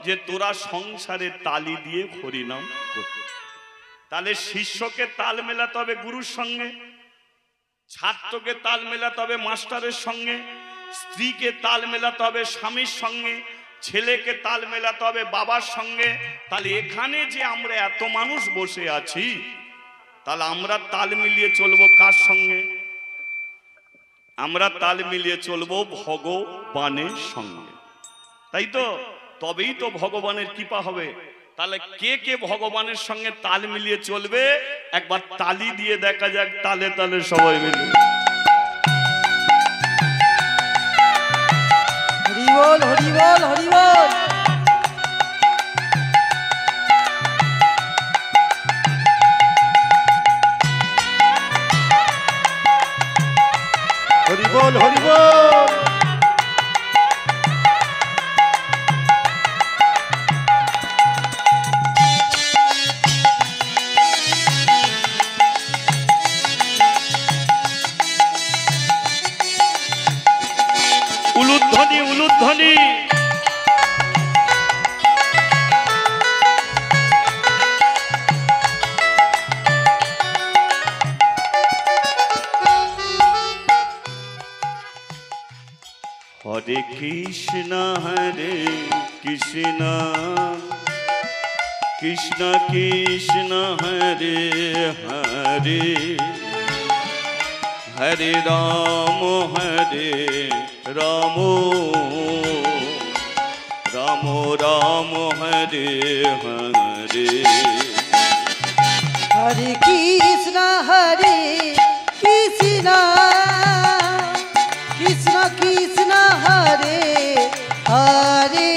যে তোরা সংসারে তালি দিয়ে হরিনাম করতে। তাহলে শিষ্যকে তাল মেলাতে হবে গুরুর সঙ্গে, ছাত্রকে তাল মেলাতে হবে মাস্টারের সঙ্গে, স্ত্রীকে তাল মেলাতে হবে স্বামীর সঙ্গে, ছেলেকে তাল মেলাতে হবে বাবার সঙ্গে। তাহলে এখানে যে আমরা এত মানুষ বসে আছি, তাহলে আমরা তাল মিলিয়ে চলবো কার সঙ্গে? আমরা তাল মিলিয়ে চলবো ভগবানের সঙ্গে, তাই তো? তবেই তো ভগবানের কৃপা হবে। তাহলে কে কে ভগবানের সঙ্গে তাল মিলিয়ে চলবে একবার তালি দিয়ে দেখা যাক, তালে তালে সবাই মিলে। হরি বল হরি বল হরি বল। হরি বল হরি বল। উলুধ্বনি উলুধ্বনি। হরে কৃষ্ণ হরে কৃষ্ণ কৃষ্ণ কৃষ্ণ হরে হরে হরে রাম রাম রাম রাম হরে হরে। হরে কৃষ্ণ কৃষ্ণ কৃষ্ণ হরে হরে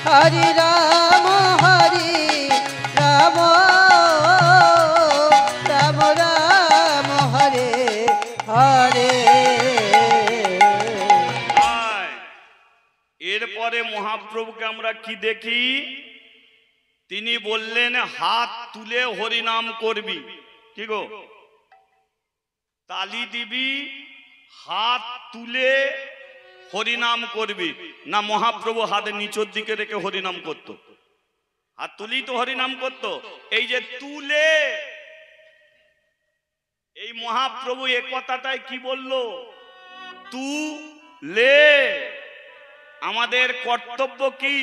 হরে রাম রাম রাম রাম হরে হরে। এরপরে মহাপ্রভুকে আমরা কি দেখি? তিনি বললেন হাত তুলে হরিনাম করবি। কি গো? তালি দিবি, হাত তুলে হরিনাম করবি। না মহাপ্রভু হাতের নিচের দিকে রেখে হরিনাম করত? হাত তুলেই তো হরিনাম করত। এই যে তুলে, এই মহাপ্রভু এ কথাটাই কি বলল? তুলে। আমাদের কর্তব্য কি?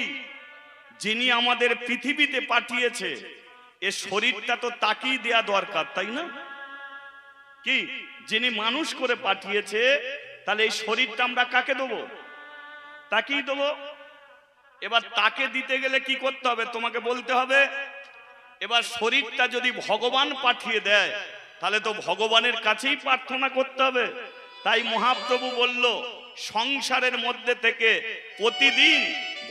যিনি আমাদের পৃথিবীতে পাঠিয়েছে, এ শরীরটা তো তাকেই দেয়া দরকার, তাই না? কি, যিনি মানুষ করে পাঠিয়েছে, তাহলে এই শরীরটা আমরা কাকে দেবো? তাকেই দেবো। এবার তাকে দিতে গেলে কি করতে হবে? তোমাকে বলতে হবে। এবার শরীরটা যদি ভগবান পাঠিয়ে দেয়, তাহলে তো ভগবানের কাছেই প্রার্থনা করতে হবে। তাই মহাপ্রভু বলল, সংসারের মধ্যে থেকে প্রতিদিন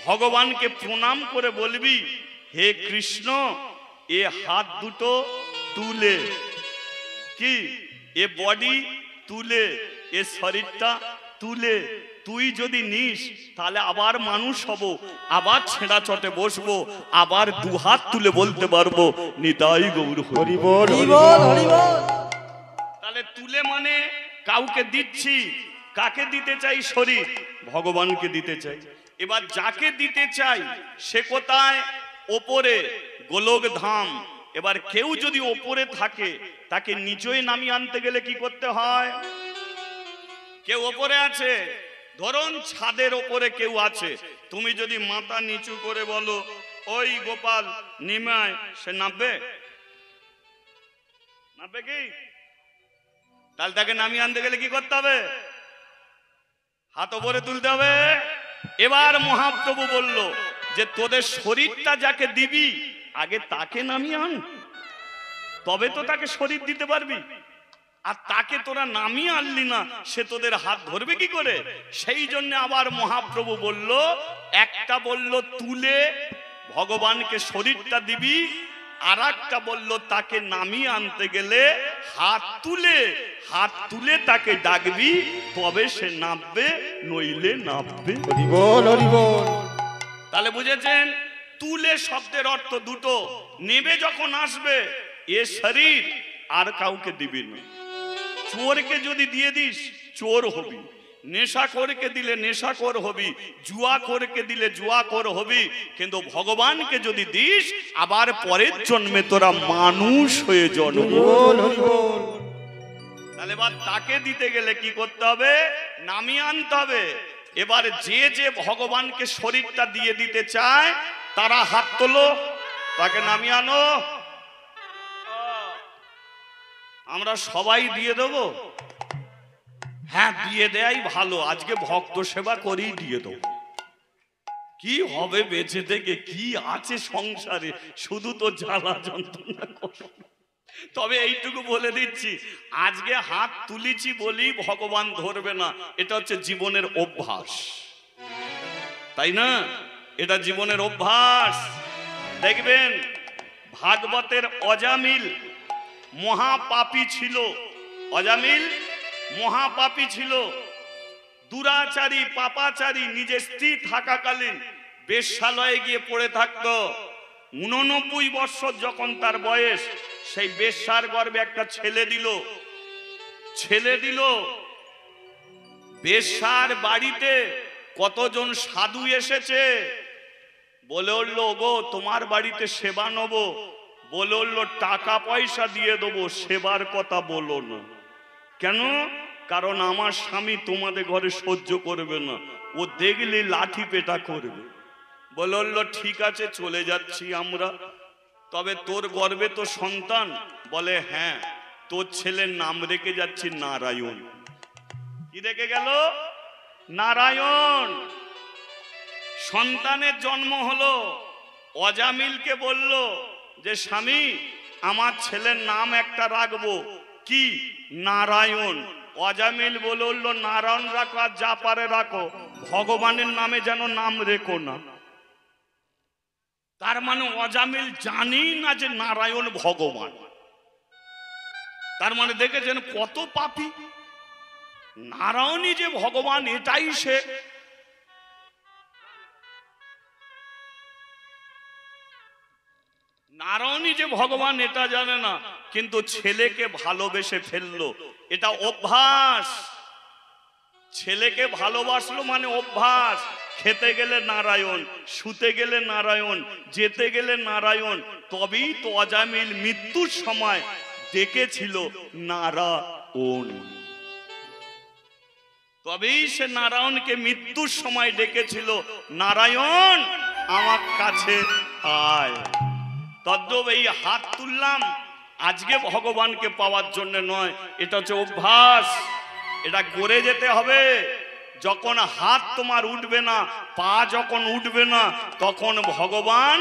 ভগবানকে প্রণাম করে বলবি, হে কৃষ্ণ, এ হাত দুটো তুলে, কি এ বডি তুলে, এ শরীরটা তুলে তুই যদি নিস, তাহলে আবার মানুষ হব, আবার ছেঁড়া চটে বসবো, আবার দুহাত তুলে বলতে পারবো নিতাই গৌর হরি বল হরি বল হরি বল। তাহলে তুলে মানে কাউকে দিচ্ছি। কাকে দিতে চাই? শরীর ভগবানকে দিতে চাই। এবার যাকে দিতে চাই সে কোথায়? ওপরে, গোলক ধাম। এবার কেউ যদি ওপরে থাকে, তাকে নিচে নামিয়ে আনতে গেলে কি করতে হয়? কেউ ওপরে আছে, ধরুন ছাদের ওপরে কেউ আছে, তুমি যদি মাথা নিচু করে বলো ওই গোপাল নিমায়, সে নামবে? নামবে কি? তাহলে তাকে নামিয়ে আনতে গেলে কি করতে হবে? হাত ওপরে তুলতে হবে। এবার মহাপ্রভু বলল যে তোদের শরীরটা যাকে দিবি, আগে তাকে নামিয়ে আন, তবে তো তাকে শরীর দিতে পারবি। আর তাকে তোরা নামিয়ে আনলি না, সে তোদের হাত ধরবে কি করে? সেই জন্য আবার মহাপ্রভু বলল, একটা বলল তুলে ভগবানকে শরীরটা দিবি, আর একটা বলল তাকে নামিয়ে আনতে গেলে হাত তুলে তাকে ডাকবি, তবে সে নামবে, নইলে নামবে। হরি বল হরি বল। তাহলে বুঝেছেন, তুলে শব্দের অর্থ দুটো। নেবে যখন আসবে, এ শরীর আর কাউকে দিবি না। চোরকে যদি দিয়ে দিস, চোর হবি। নেশাখোরকে দিলে নেশাখোর হবি, জুয়াখোরকে দিলে জুয়াখোর হবি। কিন্তু ভগবানকে যদি দিস, আবার পরের জন্মে তোরা মানুষ হয়ে জন্ম। হরি বল হরি বল। তাহলে এবার তাকে দিতে গেলে কি করতে হবে? নামিয়ে আনতে হবে। এবার যে যে ভগবানকে শরীরটা দিয়ে দিতে চায় তারা হাত তোলো, তাকে নামিয়ে আনো। আমরা সবাই দিয়ে দেবো? হ্যাঁ, দিয়ে দেয়াই ভালো। আজকে ভক্ত সেবা করেই দিয়ে দেবো। কি হবে বেঁচে থেকে? কি আছে সংসারে? শুধু তো জ্বালা যন্ত্রণা করো। তবে এইটুকু বলে দিচ্ছি, আজকে হাত তুলেছি বলি ভগবান ধরবে না, এটা হচ্ছে জীবনের অভ্যাস, তাই না? এটা জীবনের অভ্যাস। দেখবেন ভাগবতের অজামিল মহাপাপী ছিল। অজামিল মহাপাপী ছিল, দুরাচারী, পাপাচারী। নিজের স্ত্রী থাকাকালীন বেশ্যালয়ে গিয়ে পড়ে থাকতো। 89 বছর যখন তার বয়স, সেই বেশ্যার গর্ভে একটা ছেলে দিল। বেশ্যার বাড়িতে কতজন সাধু এসেছে, বলে উঠলো, গো তোমার বাড়িতে সেবা নেব। বলে উঠলো, টাকা পয়সা দিয়ে দেবো, সেবার কথা বলো না। কেন? কারণ আমার স্বামী তোমাদের ঘরে সহ্য করবে না, ও দেখলে লাঠি পেটা করবে। বলল ঠিক আছে, চলে যাচ্ছি আমরা। তবে তোর গর্ভে তো সন্তান? বলে হ্যাঁ, তোর ছেলের নাম রেখে যাচ্ছি নারায়ণ। কি রেখে গেল? নারায়ণ। সন্তানের জন্ম হলো। অজামিলকে বলল যে স্বামী, আমার ছেলের নাম একটা রাখবো, কি? নারায়ণ। অজামিল বলল, নারায়ণ রাখো আর যা পারে রাখো, ভগবানের নামে যেন নাম রেখো না। তার মানে অজামিল জানি না যে নারায়ণ ভগবান। তার মানে দেখেছেন কত পাপী। নারায়ণই যে ভগবান এটাই সে। নারায়ণই যে ভগবান এটা জানে না, কিন্তু ছেলেকে ভালোবেসে ফেললো। এটা অভ্যাস। ছেলেকে ভালোবাসলো মানে অভ্যাস। খেতে গেলে নারায়ণ, শুতে গেলে নারায়ণ, যেতে গেলে নারায়ণ। তবেই তো অজামিল মৃত্যুর সময় ডেকেছিল নারায়ণ। তবেই সে নারায়ণকে মৃত্যুর সময় ডেকেছিল, নারায়ণ আমার কাছে আয়। তদ্রূপ এই হাত তুললাম আজকে ভগবানকে পাওয়ার জন্য নয়, এটা হচ্ছে অভ্যাস। এটা করে যেতে হবে। যখন হাত তোমার উঠবে না, পা যখন উঠবে না, তখন ভগবান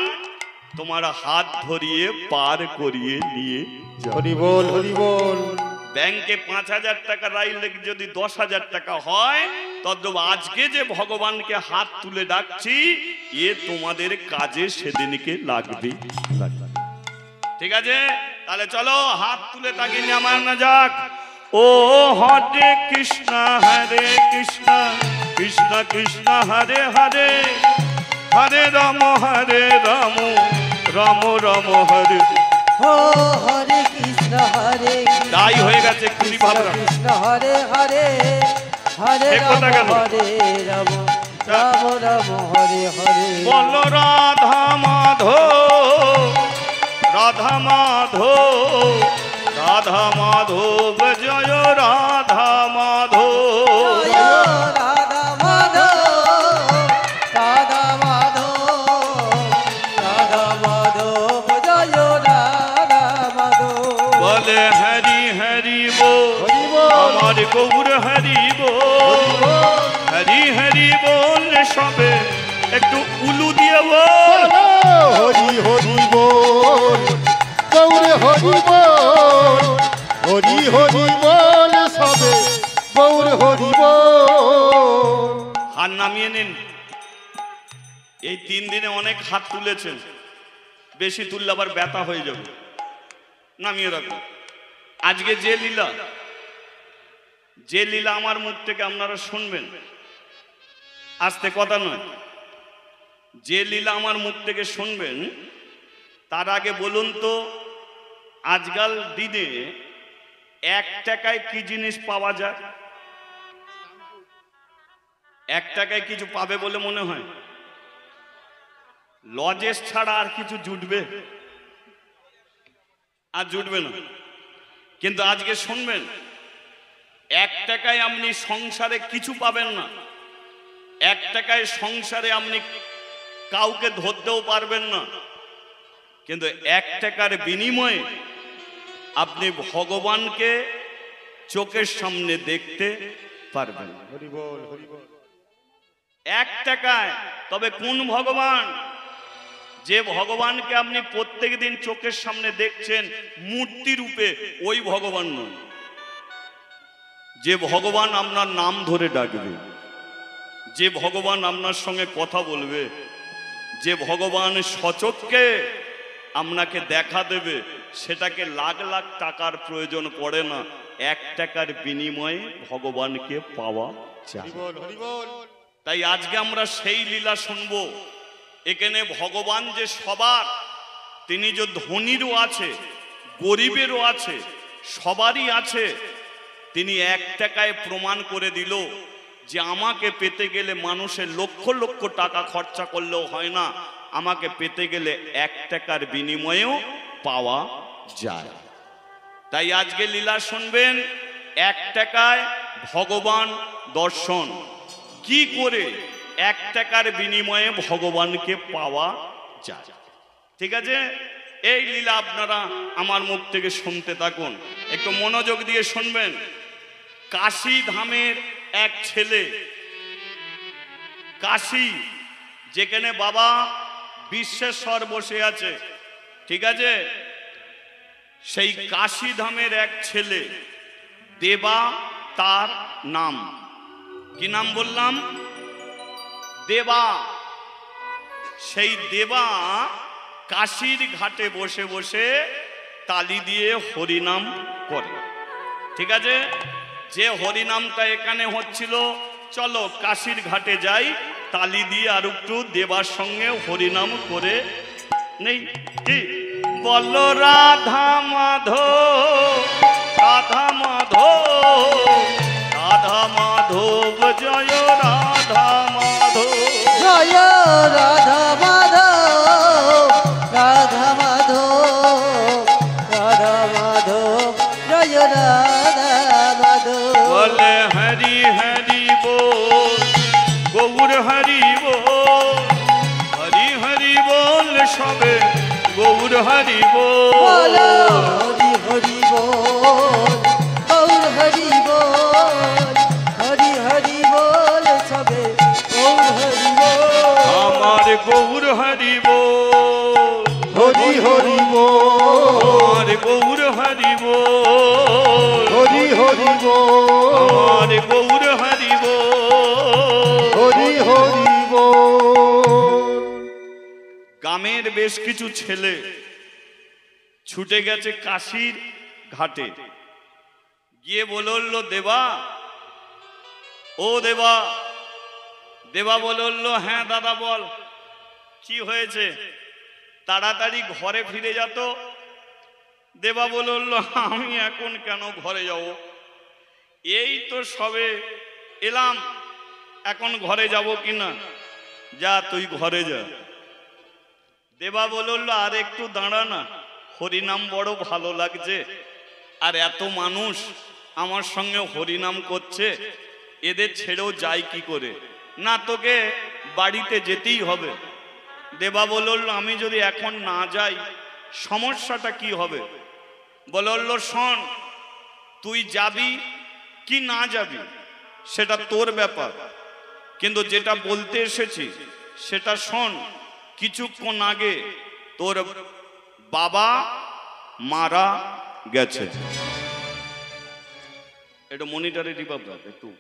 তোমার হাত ধরিয়ে পার করিয়ে নিয়ে যাবে। হরি বল, হরি বল। ব্যাংকে 5,000 টাকা রাইলে যদি 10,000 টাকা হয়, তদ্রূপ আজকে যে ভগবানকে হাত তুলে ডাকছি, এ তোমাদের কাজে সেদিনকে লাগবে। ঠিক আছে? তাহলে চলো হাত তুলে তাকে নামানো যাক। ও হরে কৃষ্ণ হরে কৃষ্ণ, কৃষ্ণ কৃষ্ণ হরে হরে, হরে রাম রাম, রাম রাম হরে। ও হরে কৃষ্ণ হরে কৃষ্ণ, তাই হয়ে গেছে, খুশি ভালো। কৃষ্ণ হরে হরে, হরে রাম হরে রাম, রাম রাম হরে হরে। বল রাধা মাধব, রাধা মাধব, রাধা মাধব, জয় রাধা মাধব। রাধা মাধব, রাধা মাধব, রাধা মাধব, জয় রাধা মাধব। বলে হরি হরি বল, আমার গৌর হরি বল, হরি হরি বল। সবে একটু উলু দিয়ে বল, হরি হরি বল, গৌরে হরি বল, হরি হরি বল সবে, গৌরে হরি বল। হাত নামিয়ে নিন। এই 3 দিনে অনেক হাত তুলেছেন, বেশি তুললে আবার ব্যথা হয়ে যাবে। নামিয়ে রাখো। আজকে যে লীলা আমার মুখ থেকে আপনারা শুনবেন, আস্তে কথা নয়, যে লীলা আমার মুখ থেকে শুনবেন, তার আগে বলুন তো আজকাল দিনে 1 টাকায় কি জিনিস পাওয়া যায়? 1 টাকায় কিছু পাবে বলে মনে হয়? লজেস ছাড়া আর কিছু জুটবে? আর জুটবে না। কিন্তু আজকে শুনবেন, এক টাকায় আপনি সংসারে কিছু পাবেন না, এক টাকায় সংসারে আপনি কাউকে ধরতেও পারবেন না, কিন্তু এক টাকার বিনিময়ে আপনি ভগবানকে চোখের সামনে দেখতে পারবেন। হরি বল হরি বল। এক টাকায়। তবে কোন ভগবান? যে ভগবানকে আপনি প্রত্যেক দিন চোখের সামনে দেখছেন মূর্তি রূপে, ওই ভগবান নয়। যে ভগবান আপনার নাম ধরে ডাকবে, যে ভগবান আপনার সঙ্গে কথা বলবে, যে ভগবান সচক্ষে আপনাকে দেখা দেবে, সেটাকে লাখ লাখ টাকার প্রয়োজন পড়ে না, এক টাকার বিনিময়ে ভগবানকে পাওয়া যায়। হরি বল হরি বল। তাই আজকে আমরা সেই লীলা শুনবো। এখানে ভগবান যে সবার, তিনি যে ধনীরও আছে, গরিবেরও আছে, সবারই আছে। তিনি এক টাকায় প্রমাণ করে দিল যে আমাকে পেতে গেলে মানুষের লক্ষ লক্ষ টাকা খরচা করলেও হয় না, আমাকে পেতে গেলে এক টাকার বিনিময়েও পাওয়া যায়। তাই আজকে লীলা শুনবেন, এক টাকায় ভগবান দর্শন, কি করে এক টাকার বিনিময়ে ভগবানকে পাওয়া যায়। ঠিক আছে, এই লীলা আপনারা আমার মুখ থেকে শুনতে থাকুন, একটু মনোযোগ দিয়ে শুনবেন। কাশী ধামের এক ছেলে, কাশী, যেখানে বাবা বিশ্বেশ্বর বসে আছে, ঠিক আছে, সেই কাশী ধামের এক ছেলে দেবা, তার নাম কি নাম বললাম? দেবা। সেই দেবা কাশীর ঘাটে বসে বসে তালি দিয়ে হরিনাম করে। ঠিক আছে, যে হরিনামটা এখানে হচ্ছিল, চলো কাশীর ঘাটে যাই, তালি দিয়ে আর একটু দেবার সঙ্গে হরিনাম করে নেই। কি বল রাধা মাধব, রাধা মাধব, রাধা মাধব, জয় রাধা মাধব, জয় রাধা মাধব, রাধা মাধব, রাধা মাধব, জয় রাধা মাধব। বলে হরি হরি বল, গৌর হরি বল, হরি হরি বল সবে, গৌর হরি বল। হরি হরি বল, গৌর হরি বল, হরি হরি বল সবে, গৌর হরি বল। আমার গৌর হরি বল, হরি হরি বল। আমার গৌর হরি বল, হরি হরি বল। আমার গৌর হরি বল। হরি হরি বল। গ্রামের বেশ কিছু ছেলে ছুটে গেছে কাশীর ঘাটে, গিয়ে বলল দেবা, ও দেবা। দেবা বলল, হ্যাঁ দাদা বল, কি হয়েছে? তাড়াতাড়ি ঘরে ফিরে যেত। দেবা বলল, আমি এখন কেন ঘরে যাব? এই তো সবে এলাম, এখন ঘরে যাব কিনা? যা তুই ঘরে যা। দেবা বলল, আর একটু দাঁড়া না, হরিনাম বড় ভালো লাগছে, আর এত মানুষ আমার সঙ্গে হরিনাম করছে, এদের ছেড়েও যাই কি করে? না, তোকে বাড়িতে যেতেই হবে। দেবা বলল, আমি যদি এখন না যাই সমস্যাটা কি হবে? বলল, শোন, তুই যাবি কি না যাবি সেটা তোর ব্যাপার, কিন্তু যেটা বলতে এসেছি সেটা শোন। কিছুক্ষণ আগে তোর বাবা মারা গেছে। এটা মনিটরে টিপাব, একটু